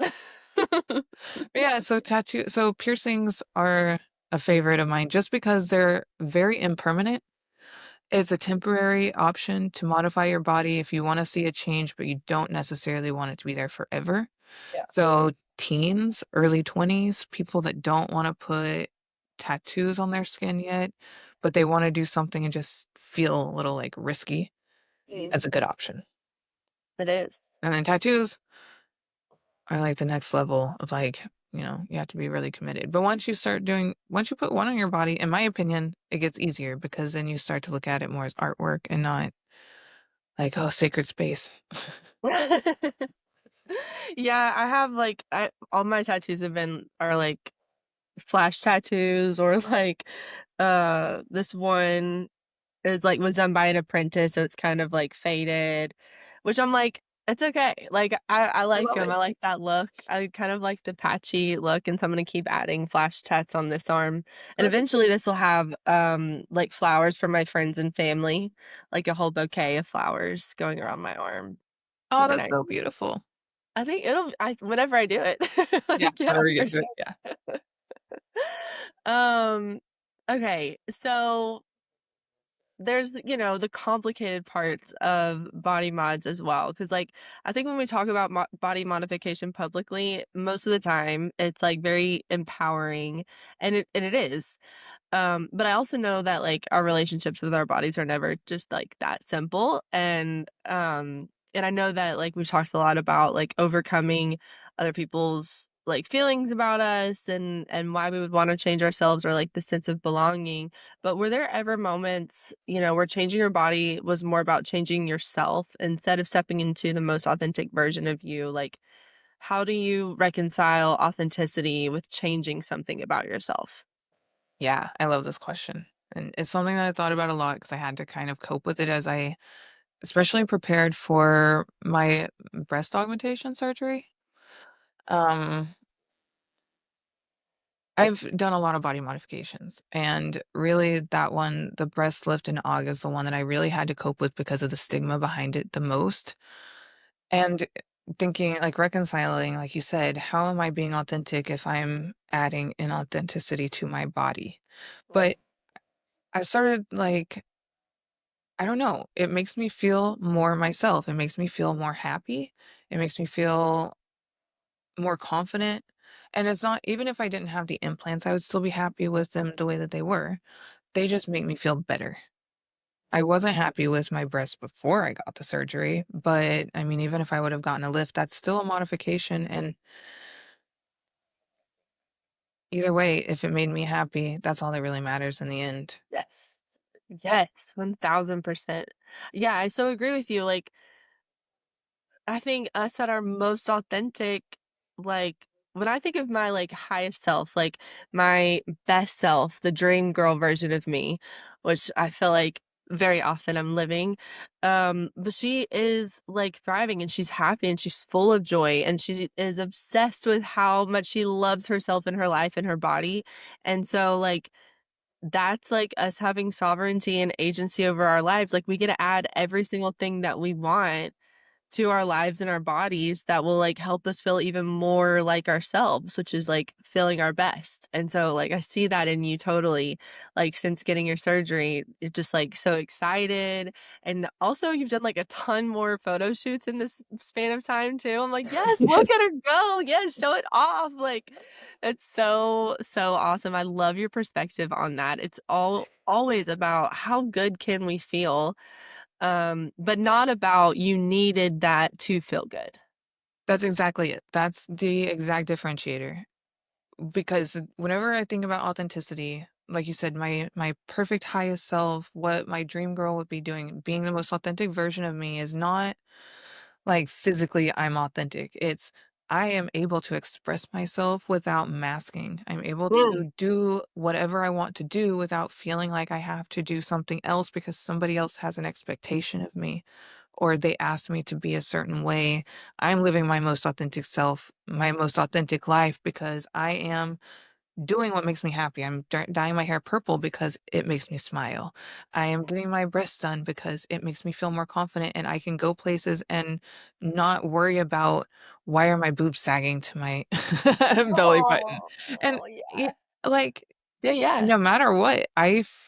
Yeah, so piercings are a favorite of mine just because they're very impermanent. It's a temporary option to modify your body if you wanna see a change, but you don't necessarily want it to be there forever. Yeah. So, teens, early 20s, people that don't wanna put tattoos on their skin yet, but they wanna do something and just feel a little, like, risky, Mm. that's a good option. It is. And then tattoos are, like, the next level of, like, you have to be really committed. But once you put one on your body, in my opinion, it gets easier because then you start to look at it more as artwork and not like, "Oh, sacred space." Yeah, I have, like, I all my tattoos are, like, flash tattoos or, like, this one was done by an apprentice, so it's kind of, like, faded, which I'm like, "It's okay." Like, I I like love them. it. I like that look. I kind of like the patchy look, and so I'm gonna keep adding flash tats on this arm, and Perfect. eventually this will have, like, flowers for my friends and family, like a whole bouquet of flowers going around my arm. Oh, Very that's nice. so beautiful. I think whenever I do it. Yeah, Like, yeah, whenever you for get to it, sure. yeah. Um, okay, so there's, the complicated parts of body mods as well, because like, I think when we talk about body modification publicly, most of the time, it's, like, very empowering, and it is. But I also know that, like, our relationships with our bodies are never just, like, that simple, and I know that, like, we've talked a lot about, like, overcoming other people's, like, feelings about us and why we would wanna change ourselves or, like, the sense of belonging, but were there ever moments, where changing your body was more about changing yourself instead of stepping into the most authentic version of you? Like, how do you reconcile authenticity with changing something about yourself? Yeah, I love this question, and it's something that I thought about a lot because I had to kind of cope with it as I especially prepared for my breast augmentation surgery. Um, I've done a lot of body modifications, and really that one, the breast lift in aug is the one that I really had to cope with because of the stigma behind it the most. And thinking, like reconciling, like you said, how am I being authentic if I'm adding inauthenticity to my body? But I started like, I don't know, it makes me feel more myself. It makes me feel more happy. It makes me feel more confident. And it's not, even if I didn't have the implants, I would still be happy with them the way that they were. They just make me feel better. I wasn't happy with my breast before I got the surgery, but I mean, even if I would have gotten a lift, that's still a modification. And either way, if it made me happy, that's all that really matters in the end. Yes. Yes, 1000%. Yeah, I so agree with you, like, I think us at our most authentic, like, when I think of my, like, highest self, like, my best self, the dream girl version of me, which I feel like very often I'm living, but she is, like, thriving, and she's happy, and she's full of joy, and she is obsessed with how much she loves herself and her life and her body, and so, like, that's, like, us having sovereignty and agency over our lives, like, we get to add every single thing that we want to our lives and our bodies that will like help us feel even more like ourselves, which is like feeling our best. And so like I see that in you totally. Like since getting your surgery, you're just like so excited. And also you've done like a ton more photo shoots in this span of time too. I'm like, yes, look at her go. Yes, show it off. Like it's so, so awesome. I love your perspective on that. It's always about how good can we feel, but not about you needed that to feel good. That's exactly it. That's the exact differentiator. Because whenever I think about authenticity, like you said, my perfect highest self, what my dream girl would be doing, being the most authentic version of me is not like physically I'm authentic. It's I am able to express myself without masking. I'm able Mm. to do whatever I want to do without feeling like I have to do something else because somebody else has an expectation of me or they asked me to be a certain way. I'm living my most authentic self, my most authentic life because I am doing what makes me happy. I'm dyeing my hair purple because it makes me smile. I am getting my breasts done because it makes me feel more confident and I can go places and not worry about why are my boobs sagging to my belly button. And Oh, yeah. it, like Yeah, yeah. no matter what,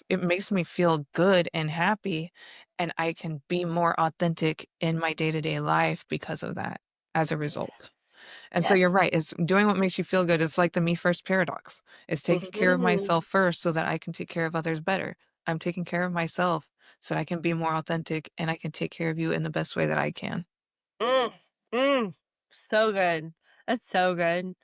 it makes me feel good and happy and I can be more authentic in my day-to-day life because of that as a result. Yes. And so you're Yes. right. It's doing what makes you feel good. It's like the me first paradox. It's taking care of Mhm. myself first so that I can take care of others better. I'm taking care of myself so that I can be more authentic and I can take care of you in the best way that I can. Mm, mm, so good. That's so good.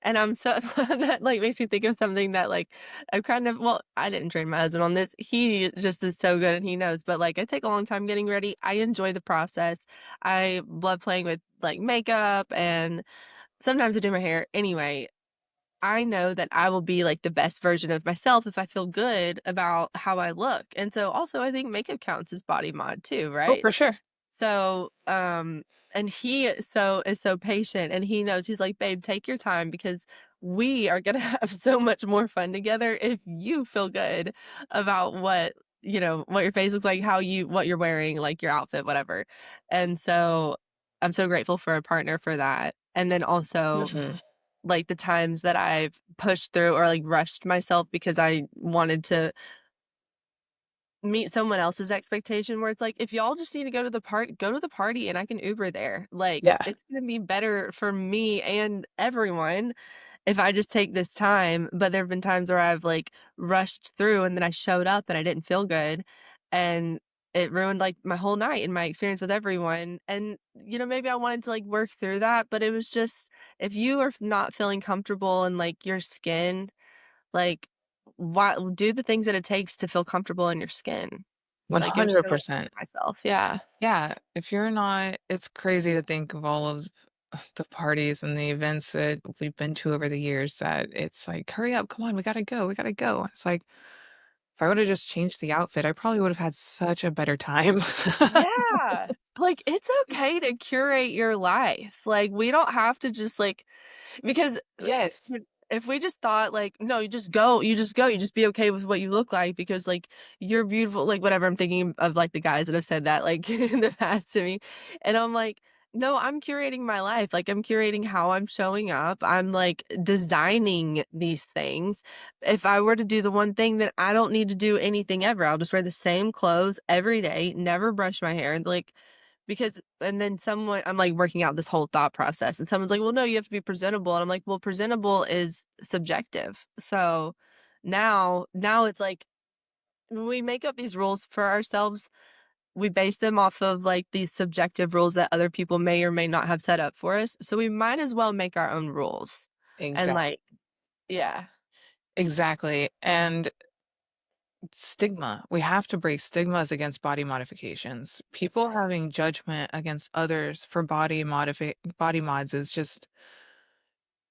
And I'm so that like makes me think of something that like I've kind of well, I didn't train my husband on this. He just is so good and he knows, but like I take a long time getting ready. I enjoy the process. I love playing with like makeup and sometimes I do my hair. Anyway, I know that I will be like the best version of myself if I feel good about how I look. And so also I think makeup counts as body mod too, Oh, right? for sure. So, and he is so patient and he knows he's like, "Babe, take your time because we are gonna have so much more fun together if you feel good about what your face looks like, what you're wearing, like your outfit, whatever." And so I'm so grateful for a partner for that. And then also Mhm. like the times that I've pushed through or like rushed myself because I wanted to meet someone else's expectation where it's like, if y'all just need to go to the party and I can Uber there. Like, Yeah. it's gonna be better for me and everyone if I just take this time. But there have been times where I've like rushed through and then I showed up and I didn't feel good. And it ruined like my whole night and my experience with everyone. And, maybe I wanted to like work through that, but it was just if you are not feeling comfortable in like your skin, like, why do the things that it takes to feel comfortable in your skin. Like, I'm so grateful 100%. for myself, yeah. Yeah. If you're not, it's crazy to think of all of the parties and the events that we've been to over the years that it's like, hurry up, come on, we gotta go, we gotta go. It's like, if I would have just changed the outfit, I probably would have had such a better time. Yeah. Like, it's okay to curate your life, like, we don't have to just, like because, Yes. if we just thought, like, "No, you just be okay with what you look like because, like, you're beautiful," like, whatever, I'm thinking of, like, the guys that have said that, like, in the past to me, and I'm like, "No, I'm curating my life, like, I'm curating how I'm showing up, I'm, like, designing these things. If I were to do the one thing, then I don't need to do anything ever, I'll just wear the same clothes every day, never brush my hair," and, like, because and then someone I'm, like, working out this whole thought process, and someone's like, "Well, no, you have to be presentable," and I'm like, "Well, presentable is subjective." So, now it's like, when we make up these rules for ourselves, we base them off of, like, these subjective rules that other people may or may not have set up for us, so we might as well make our own rules, and, Exactly. like yeah. Exactly. And stigma. We have to break stigmas against body modifications. People Yes. having judgment against others for body mods is just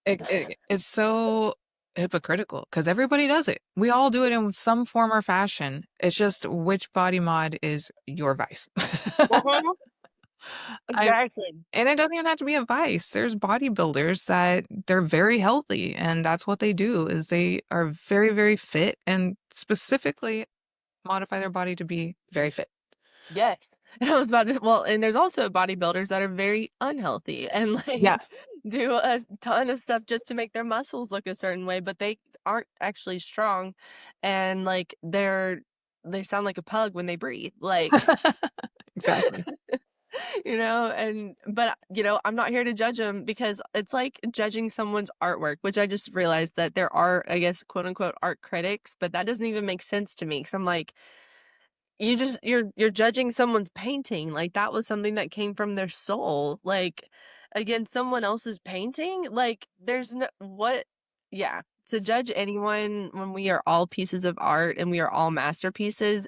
it's so hypocritical because everybody does it. We all do it in some form or fashion. It's just which body mod is your vice. Mhm. I Exactly. and it doesn't even have to be a vice. There's bodybuilders that they're very healthy and that's what they do is they are very, very fit and specifically modify their body to be very fit. Yes. And I was about to well, and there's also bodybuilders that are very unhealthy and, Yeah. like, do a ton of stuff just to make their muscles look a certain way, but they aren't actually strong, and, like, they sound like a pug when they breathe, like, Exactly. and but, I'm not here to judge them because it's like judging someone's artwork, which I just realized that there are, I guess, quote, unquote, "art critics," but that doesn't even make sense to me because 'cause I'm like, you're judging someone's painting, like, that was something that came from their soul, like, against someone else's painting, like, there's no what yeah, to judge anyone when we are all pieces of art and we are all masterpieces,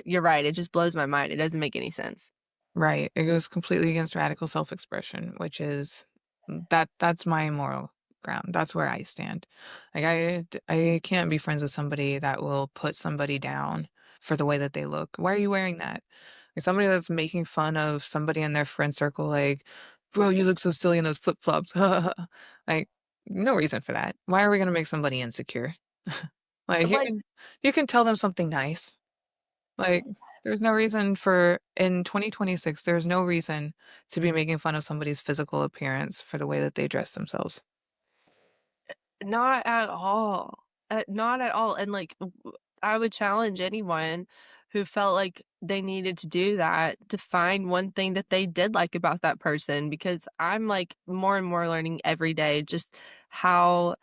you're right, it just blows my mind, it doesn't make any sense. Right. It goes completely against radical self-expression, which is that's my moral ground. That's where I stand. Like I can't be friends with somebody that will put somebody down for the way that they look. Why are you wearing that? Like somebody that's making fun of somebody in their friend circle, like, bro, you look so silly in those flip-flops. Like, no reason for that. Why are we gonna make somebody insecure? Like Like you can tell them something nice. Like, there's no reason for in 2026, there's no reason to be making fun of somebody's physical appearance for the way that they dress themselves. Not at all. Not at all, and, like, I would challenge anyone who felt like they needed to do that to find one thing that they did like about that person because I'm, like, more and more learning every day just how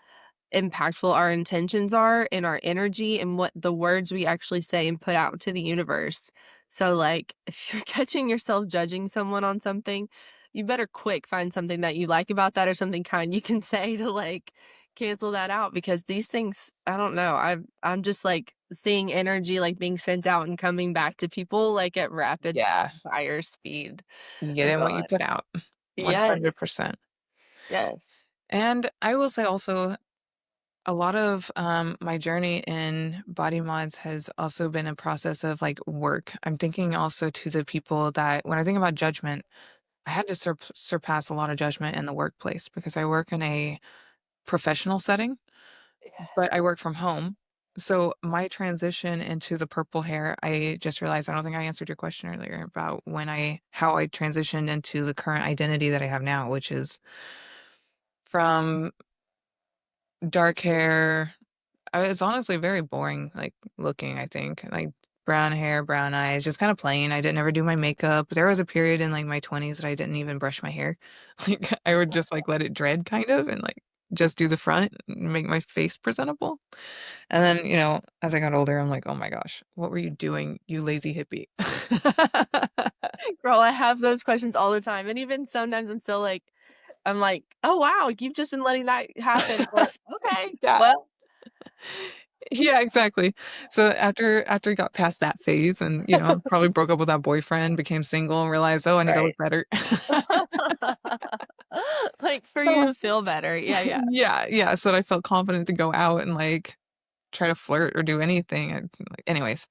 impactful our intentions are and our energy and what the words we actually say and put out to the universe. So, like, if you're catching yourself judging someone on something, you better quick find something that you like about that or something kind you can say to like cancel that out because these things, I don't know. I'm just like seeing energy like being sent out and coming back to people like at rapid Yeah, fire speed. you get Oh in what you god. put out, Yes. 100%. Yes. And I will say also, a lot of my journey in body mods has also been a process of like work. I'm thinking also to the people that when I think about judgment, I had to surpass a lot of judgment in the workplace because I work in a professional setting. But I work from home. So my transition into the purple hair, I just realized I don't think I answered your question earlier about how I transitioned into the current identity that I have now, which is from dark hair. It's honestly very boring, like looking, I think. Like brown hair, brown eyes, just kind of plain. I didn't ever do my makeup. There was a period in like my 20s that I didn't even brush my hair. Like I would just like let it dread kind of and like just do the front and make my face presentable. And then, as I got older, I'm like, "Oh my gosh, what were you doing, you lazy hippie?" Girl, I have those questions all the time, and even sometimes I'm like, "Oh, wow, you've just been letting that happen for okay, Yeah. well" Yeah, exactly. So after I got past that phase and, probably broke up with that boyfriend, became single, and realized, "Oh, I need to Right. look better." Like, for you So to feel better. Yeah, yeah. yeah, yeah, so that I felt confident to go out and, like, try to flirt or do anything, and, like anyways.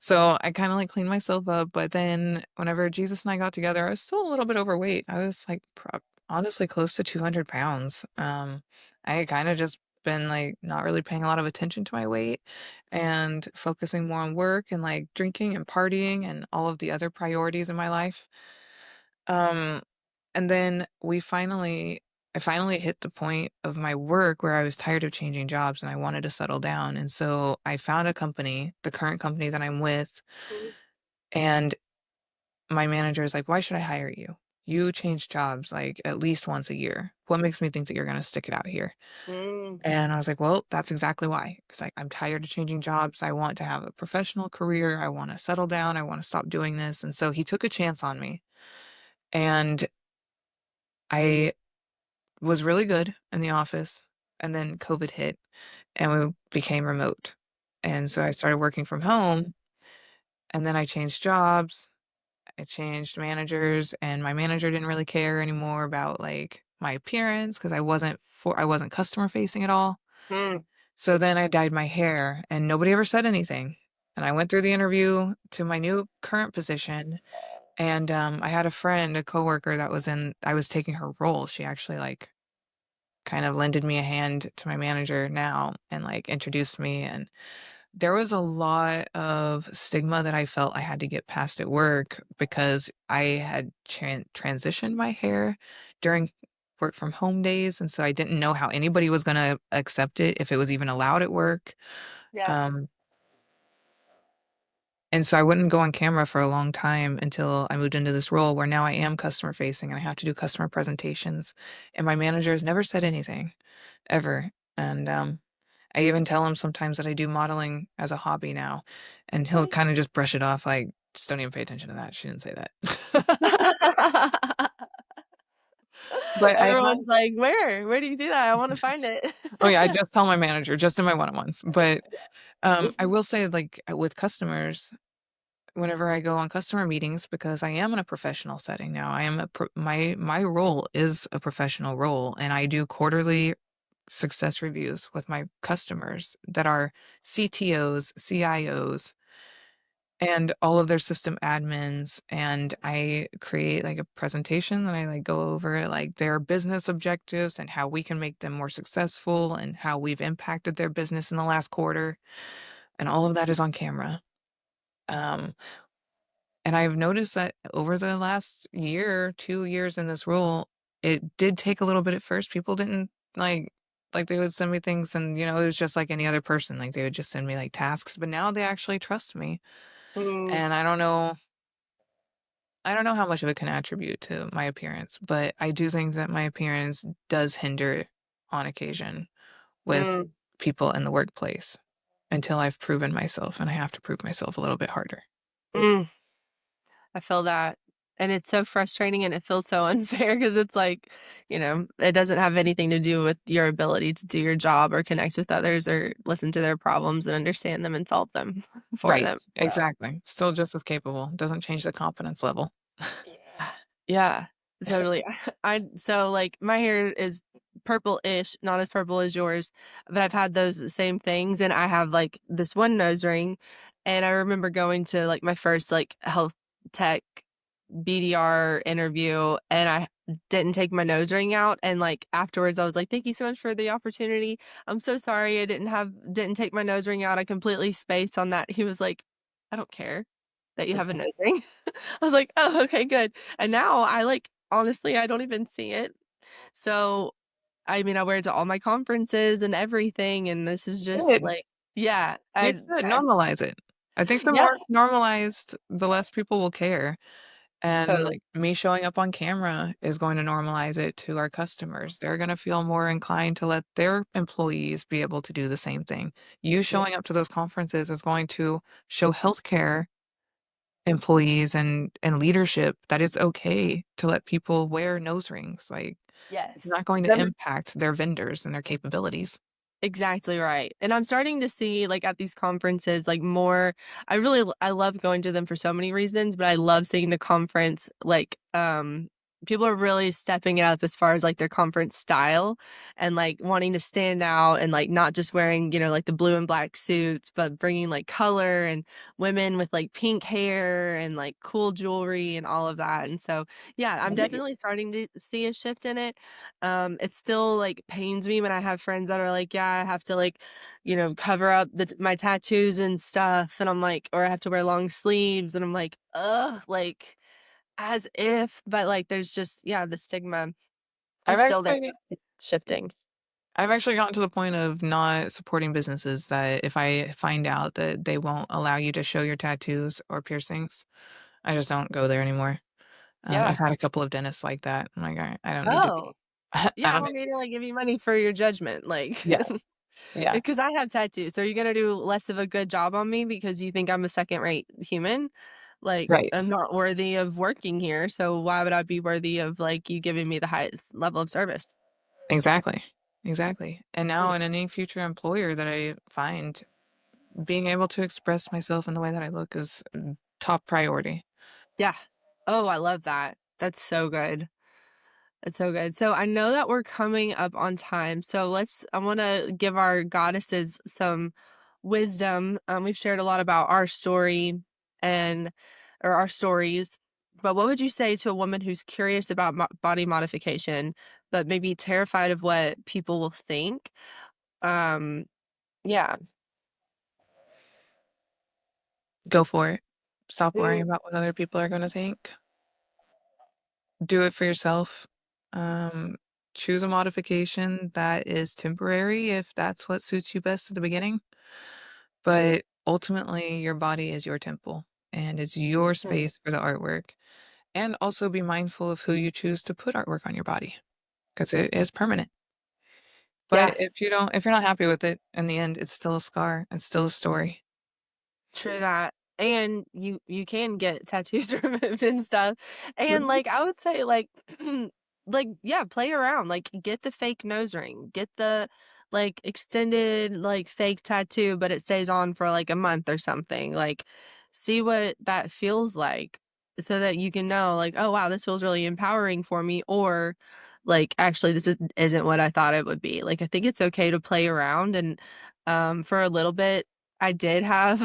So I kinda, like, cleaned myself up, but then whenever Jesus and I got together, I was still a little bit overweight. I was, like, honestly close to 200 pounds. I had kinda just been, like, not really paying a lot of attention to my weight and focusing more on work and, like, drinking and partying and all of the other priorities in my life. Um, and then I finally hit the point of my work where I was tired of changing jobs and I wanted to settle down. And so I found a company, the current company that I'm with, Mhm. and my manager is like, "Why should I hire you? You change jobs like at least once a year. What makes me think that you're going to stick it out here?" Mm, And I was like, "Well, that's exactly why. Because I'm tired of changing jobs. I want to have a professional career. I want to settle down. I want to stop doing this." And so he took a chance on me. And I was really good in the office, and then COVID hit, and we became remote. And so I started working from home, and then I changed jobs, I changed managers, and my manager didn't really care anymore about, like, my appearance because I wasn't customer facing at all. mm, So then I dyed my hair, and nobody ever said anything. And I went through the interview to my new current position, and, I had a friend, a coworker that I was taking her role. She actually, like, kind of lended me a hand to my manager now and, like, introduced me, and There was a lot of stigma that I felt I had to get past at work because I had transitioned my hair during work from home days, and so I didn't know how anybody was gonna accept it, if it was even allowed at work. Yeah. Um, and so I wouldn't go on camera for a long time until I moved into this role where now I am customer facing and I have to do customer presentations, and my manager has never said anything, ever. And, I even tell him sometimes that I do modeling as a hobby now, and he'll kinda just brush it off like, "Just don't even pay attention to that, she didn't say that." But I have Everyone's like, "Where do you do that? I wanna find it." oh, yeah, I just tell my manager, just in my one-on-ones, but, I will say, like, with customers, whenever I go on customer meetings, because I am in a professional setting now, I am a my role is a professional role, and I do quarterly success reviews with my customers that are CTOs, CIOs, and all of their system admins, and I create, like, a presentation that I, like, go over, like, their business objectives and how we can make them more successful and how we've impacted their business in the last quarter, and all of that is on camera. Um, and I've noticed that over the last year, 2 years in this role, it did take a little bit at first. People didn't like, they would send me things and, it was just like any other person, like, they would just send me, like, tasks, but now they actually trust me, Mm, and I don't know how much of it can attribute to my appearance, but I do think that my appearance does hinder on occasion with mm, people in the workplace until I've proven myself, and I have to prove myself a little bit harder. mm. I feel that. And it's so frustrating and it feels so unfair because it's like, it doesn't have anything to do with your ability to do your job or connect with others or listen to their problems and understand them and solve them for Right, them. So, exactly. Still just as capable, doesn't change the confidence level. yeah. Yeah. Totally. So like my hair is purple-ish, not as purple as yours, but I've had those same things and I have like this one nose ring and I remember going to like my first like health tech BDR interview and I didn't take my nose ring out and like afterwards I was like, "Thank you so much for the opportunity. I'm so sorry I didn't take my nose ring out. I completely spaced on that." He was like, "I don't care that you have a nose ring." I was like, "Oh, okay, good." And now I like honestly, I don't even see it. So, I mean, I wear it to all my conferences and everything and this is just Good. like yeah, You should I normalize it. I think the yeah, more it's normalized, the less people will care, and, totally. like, me showing up on camera is going to normalize it to our customers. They're gonna feel more inclined to let their employees be able to do the same thing. You Yeah. showing up to those conferences is going to show healthcare employees and leadership that it's okay to let people wear nose rings, like, it's Yes. not going to I'm impact their vendors and their capabilities. Exactly right, and I'm starting to see, like, at these conferences, like, more I love going to them for so many reasons, but I love seeing the conference, like, people are really stepping it up as far as, like, their conference style and, like, wanting to stand out and, like, not just wearing, like, the blue and black suits, but bringing, like, color and women with, like, pink hair and, like, cool jewelry and all of that, and so, yeah, I'm definitely starting to see a shift in it. It still, like, pains me when I have friends that are like, "Yeah, I have to, like, cover up my tattoos and stuff," and I'm like or I have to wear long sleeves, and I'm like, "Ugh," like, as if but, like, there's just yeah, the stigma I've is still there. actually It's shifting. I've actually gotten to the point of not supporting businesses that if I find out that they won't allow you to show your tattoos or piercings, I just don't go there anymore. I've Yeah. had a couple of dentists like that. I'm like, I don't need to Oh. be. Yeah, I I don't. don't need to, like, give you money for your judgment, like Yeah, yeah, because I have tattoos, so are you gonna do less of a good job on me because you think I'm a second-rate human? Like, right. I'm not worthy of working here, so why would I be worthy of, like, you giving me the highest level of service? Exactly, exactly. And Mm, now in any future employer that I find, being able to express myself in the way that I look is top priority. yeah. Oh, I love that. That's so good. That's so good. So I know that we're coming up on time. So I want to give our goddesses some wisdom. We've shared a lot about our story and, or our stories. But what would you say to a woman who's curious about body modification, but maybe terrified of what people will think? Um, yeah. Go for it. Stop worrying Mm, about what other people are going to think. Do it for yourself. Um, Choose a modification that is temporary if that's what suits you best at the beginning. But ultimately, your body is your temple and it's your mm. space for the artwork. And also be mindful of who you choose to put artwork on your body because it is permanent. But Yeah. if you're not happy with it in the end, it's still a scar. It's still a story. True that. And you can get tattoos removed and stuff. And Mhm. like I would say like yeah, play around. Like get the fake nose ring. Get the like extended like fake tattoo but it stays on for like a month or something. Like see what that feels like so that you can know like oh wow, this feels really empowering for me or like actually isn't what I thought it would be. Like I think it's okay to play around and for a little bit I did have,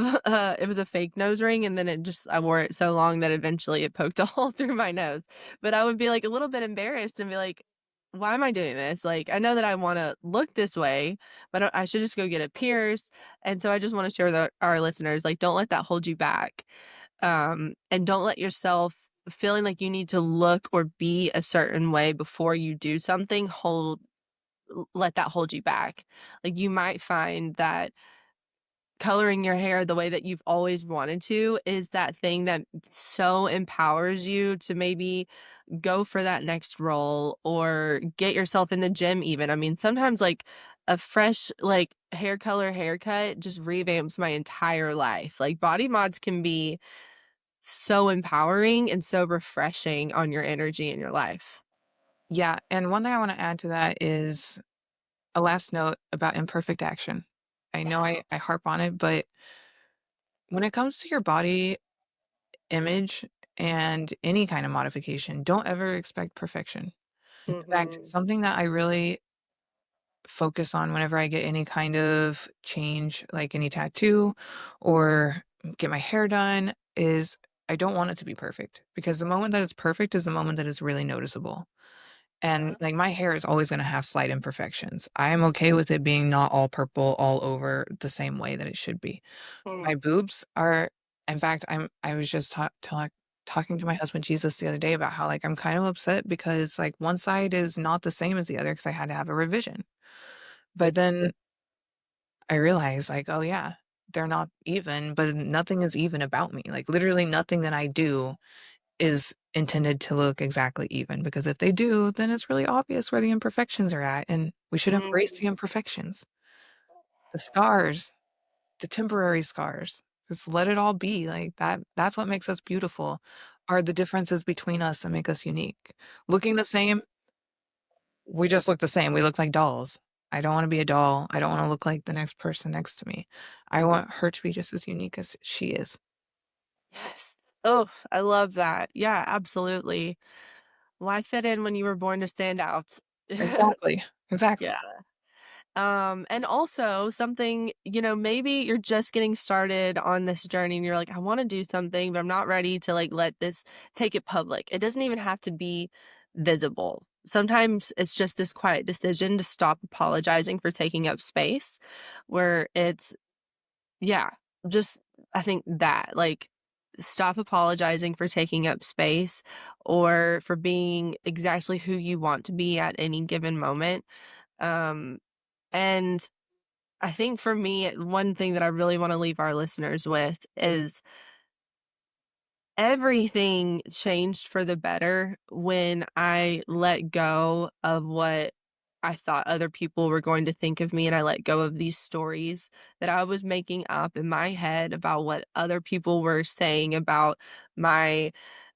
it was a fake nose ring, and then I wore it so long that eventually it poked a hole through my nose. But I would be, like, a little bit embarrassed and be like, "Why am I doing this?" Like, I know that I wanna look this way, but I should just go get it pierced. And so I just wanna share with our listeners, like, don't let that hold you back. And don't let yourself feeling like you need to look or be a certain way before you do something let that hold you back. Like, you might find that coloring your hair the way that you've always wanted to is that thing that so empowers you to maybe go for that next role or get yourself in the gym even. I mean, sometimes like a fresh like hair color haircut just revamps my entire life. Like body mods can be so empowering and so refreshing on your energy in your life. Yeah, and one thing I want to add to that is a last note about imperfect action. I know I harp on it, but when it comes to your body image and any kind of modification, don't ever expect perfection. In fact, Mhm. something that I really focus on whenever I get any kind of change, like any tattoo or get my hair done, is I don't want it to be perfect because the moment that it's perfect is the moment that it's really noticeable. And like my hair is always going to have slight imperfections. I am okay with it being not all purple all over the same way that it should be. Mm, My boobs are, in fact, I was just talking to my husband Jesus the other day about how like I'm kind of upset because like one side is not the same as the other because I had to have a revision. But then I realized like, oh yeah, they're not even, but nothing is even about me. Like literally nothing that I do is intended to look exactly even because if they do, then it's really obvious where the imperfections are at and we should embrace the mm. imperfections. The scars, the temporary scars. Just let it all be like that. That's what makes us beautiful are the differences between us that make us unique. Looking the same, we just look the same. We look like dolls. I don't want to be a doll. I don't want to look like the next person next to me. I want her to be just as unique as she is. Yes. Oh, I love that. Yeah, absolutely. Why fit in when you were born to stand out? Exactly. Exactly. Yeah. And also something, maybe you're just getting started on this journey and you're like, I want to do something, but I'm not ready to like let this take it public. It doesn't even have to be visible. Sometimes it's just this quiet decision to stop apologizing for taking up space where it's yeah, just I think that, like, stop apologizing for taking up space or for being exactly who you want to be at any given moment. Um, and I think for me, one thing that I really wanna leave our listeners with is everything changed for the better when I let go of what I thought other people were going to think of me, and I let go of these stories that I was making up in my head about what other people were saying about my,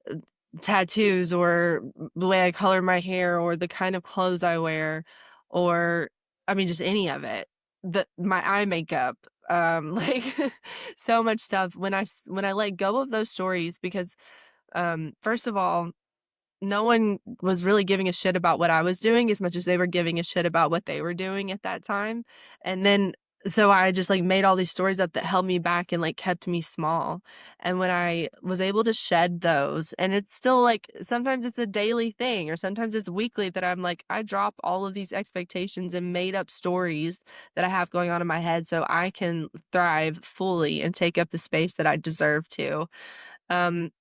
uh, tattoos or the way I color my hair or the kind of clothes I wear or, I mean, just any of it. My eye makeup, like, so much stuff when I let go of those stories because, first of all, no one was really giving a shit about what I was doing as much as they were giving a shit about what they were doing at that time, and then So I just like made all these stories up that held me back and like kept me small. And when I was able to shed those, and it's still like sometimes it's a daily thing or sometimes it's weekly that I'm like, I drop all of these expectations and made up stories that I have going on in my head so I can thrive fully and take up the space that I deserve to. Um,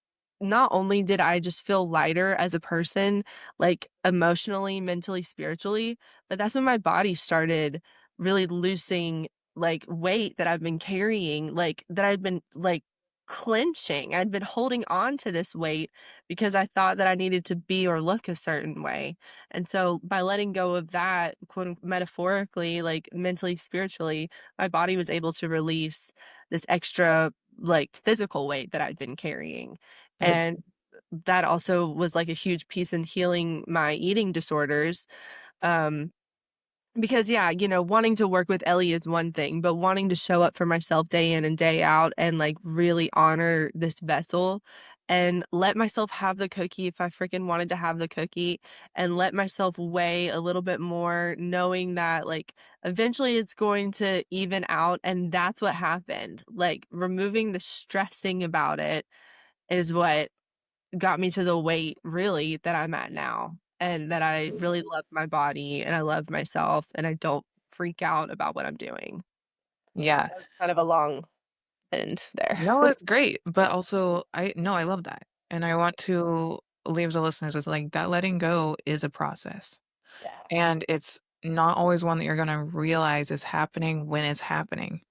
not only did I just feel lighter as a person, like emotionally, mentally, spiritually, but that's when my body started really losing like weight that I've been carrying, like that I've been like clenching. I'd been holding on to this weight because I thought that I needed to be or look a certain way. And so by letting go of that, metaphorically, like mentally, spiritually, my body was able to release this extra like physical weight that I'd been carrying. I And that also was like a huge piece in healing my eating disorders. Um, because yeah, wanting to work with Ellie is one thing, but wanting to show up for myself day in and day out and like really honor this vessel and let myself have the cookie if I freaking wanted to have the cookie and let myself weigh a little bit more, knowing that like eventually it's going to even out. And that's what happened. Like removing the stressing about it is what got me to the weight really that I'm at now, and that I really love my body and I love myself and I don't freak out about what I'm doing. yeah. That was kind of a long end there. No, it's great, but also I no, I love that. And I want to leave the listeners with like that letting go is a process. Yeah. And it's not always one that you're gonna realize is happening when it's happening.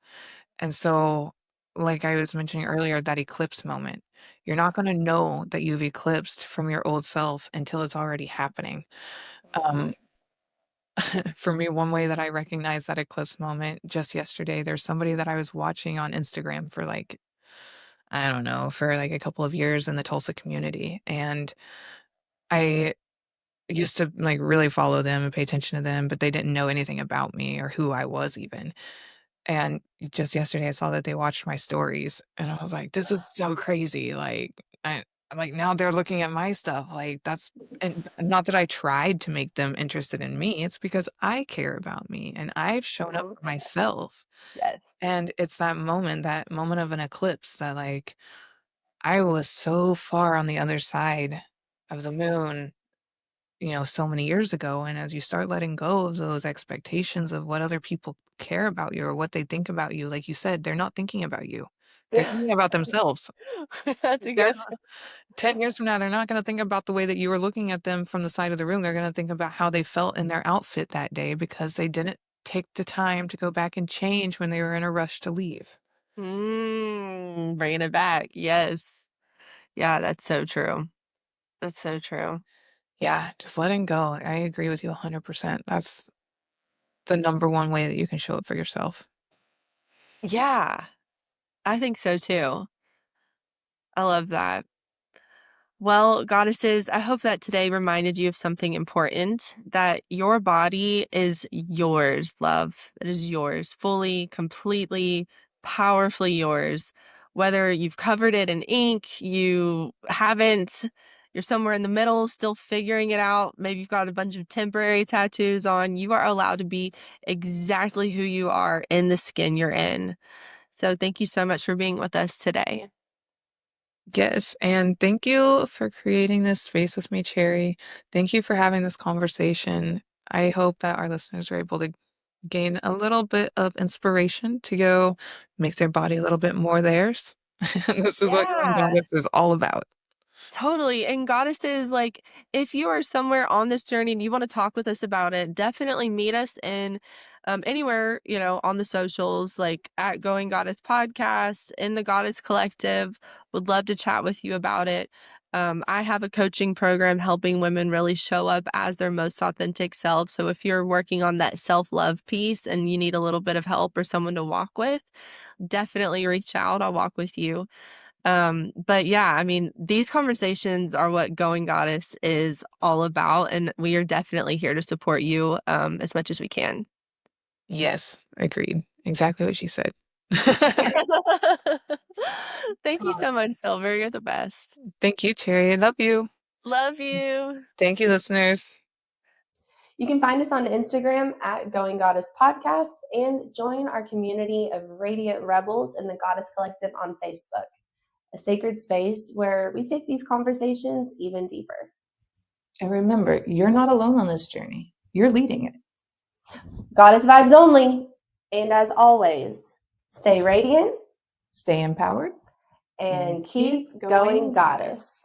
And so, like I was mentioning earlier, that eclipse moment, you're not gonna know that you've eclipsed from your old self until it's already happening. Um, for me, one way that I recognize that eclipse moment just yesterday, there's somebody that I was watching on Instagram for like, I don't know, for like a couple of years in the Tulsa community. And I used to like really follow them and pay attention to them, but they didn't know anything about me or who I was even. And just yesterday, I saw that they watched my stories, and I was like, "This is so crazy." Like, now they're looking at my stuff, like, that's and not that I tried to make them interested in me, it's because I care about me, and I've shown up Mhm. for myself, Yes. and it's that moment of an eclipse that, like, I was so far on the other side of the moon, so many years ago. And as you start letting go of those expectations of what other people care about you or what they think about you, like you said, they're not thinking about you. They're thinking about themselves. That's a They're good not 10 years from now, they're not going to think about the way that you were looking at them from the side of the room. They're going to think about how they felt in their outfit that day because they didn't take the time to go back and change when they were in a rush to leave. bringing it back. Yes. Yeah, that's so true. That's so true. Yeah, just letting go. I agree with you 100%. That's the number one way that you can show up for yourself. Yeah, I think so too. I love that. Well, goddesses, I hope that today reminded you of something important, that your body is yours, love. It is yours, fully, completely, powerfully yours. Whether you've covered it in ink, you haven't, you're somewhere in the middle, still figuring it out. Maybe you've got a bunch of temporary tattoos on. You are allowed to be exactly who you are in the skin you're in. So, thank you so much for being with us today. Yes, and thank you for creating this space with me, Cherry. Thank you for having this conversation. I hope that our listeners are able to gain a little bit of inspiration to go make their body a little bit more theirs. This is what Going Yeah. Goddess is all about. Totally. And goddesses, like, if you are somewhere on this journey and you want to talk with us about it, definitely meet us in anywhere, on the socials, like at Going Goddess Podcast, in the Goddess Collective. Would love to chat with you about it. I have a coaching program helping women really show up as their most authentic self. So if you're working on that self love piece and you need a little bit of help or someone to walk with, definitely reach out. I'll walk with you. But yeah, I mean, these conversations are what Going Goddess is all about, and we are definitely here to support you as much as we can. Yes, agreed. Exactly what she said. Thank you so much, Silver. You're the best. Thank you, Cherry. I love you. Love you. Thank you, listeners. You can find us on Instagram at Going Goddess Podcast and join our community of radiant rebels in the Goddess Collective on Facebook, a sacred space where we take these conversations even deeper. And remember, you're not alone on this journey. You're leading it. Goddess vibes only. And as always, stay radiant, Stay empowered and keep going, Goddess.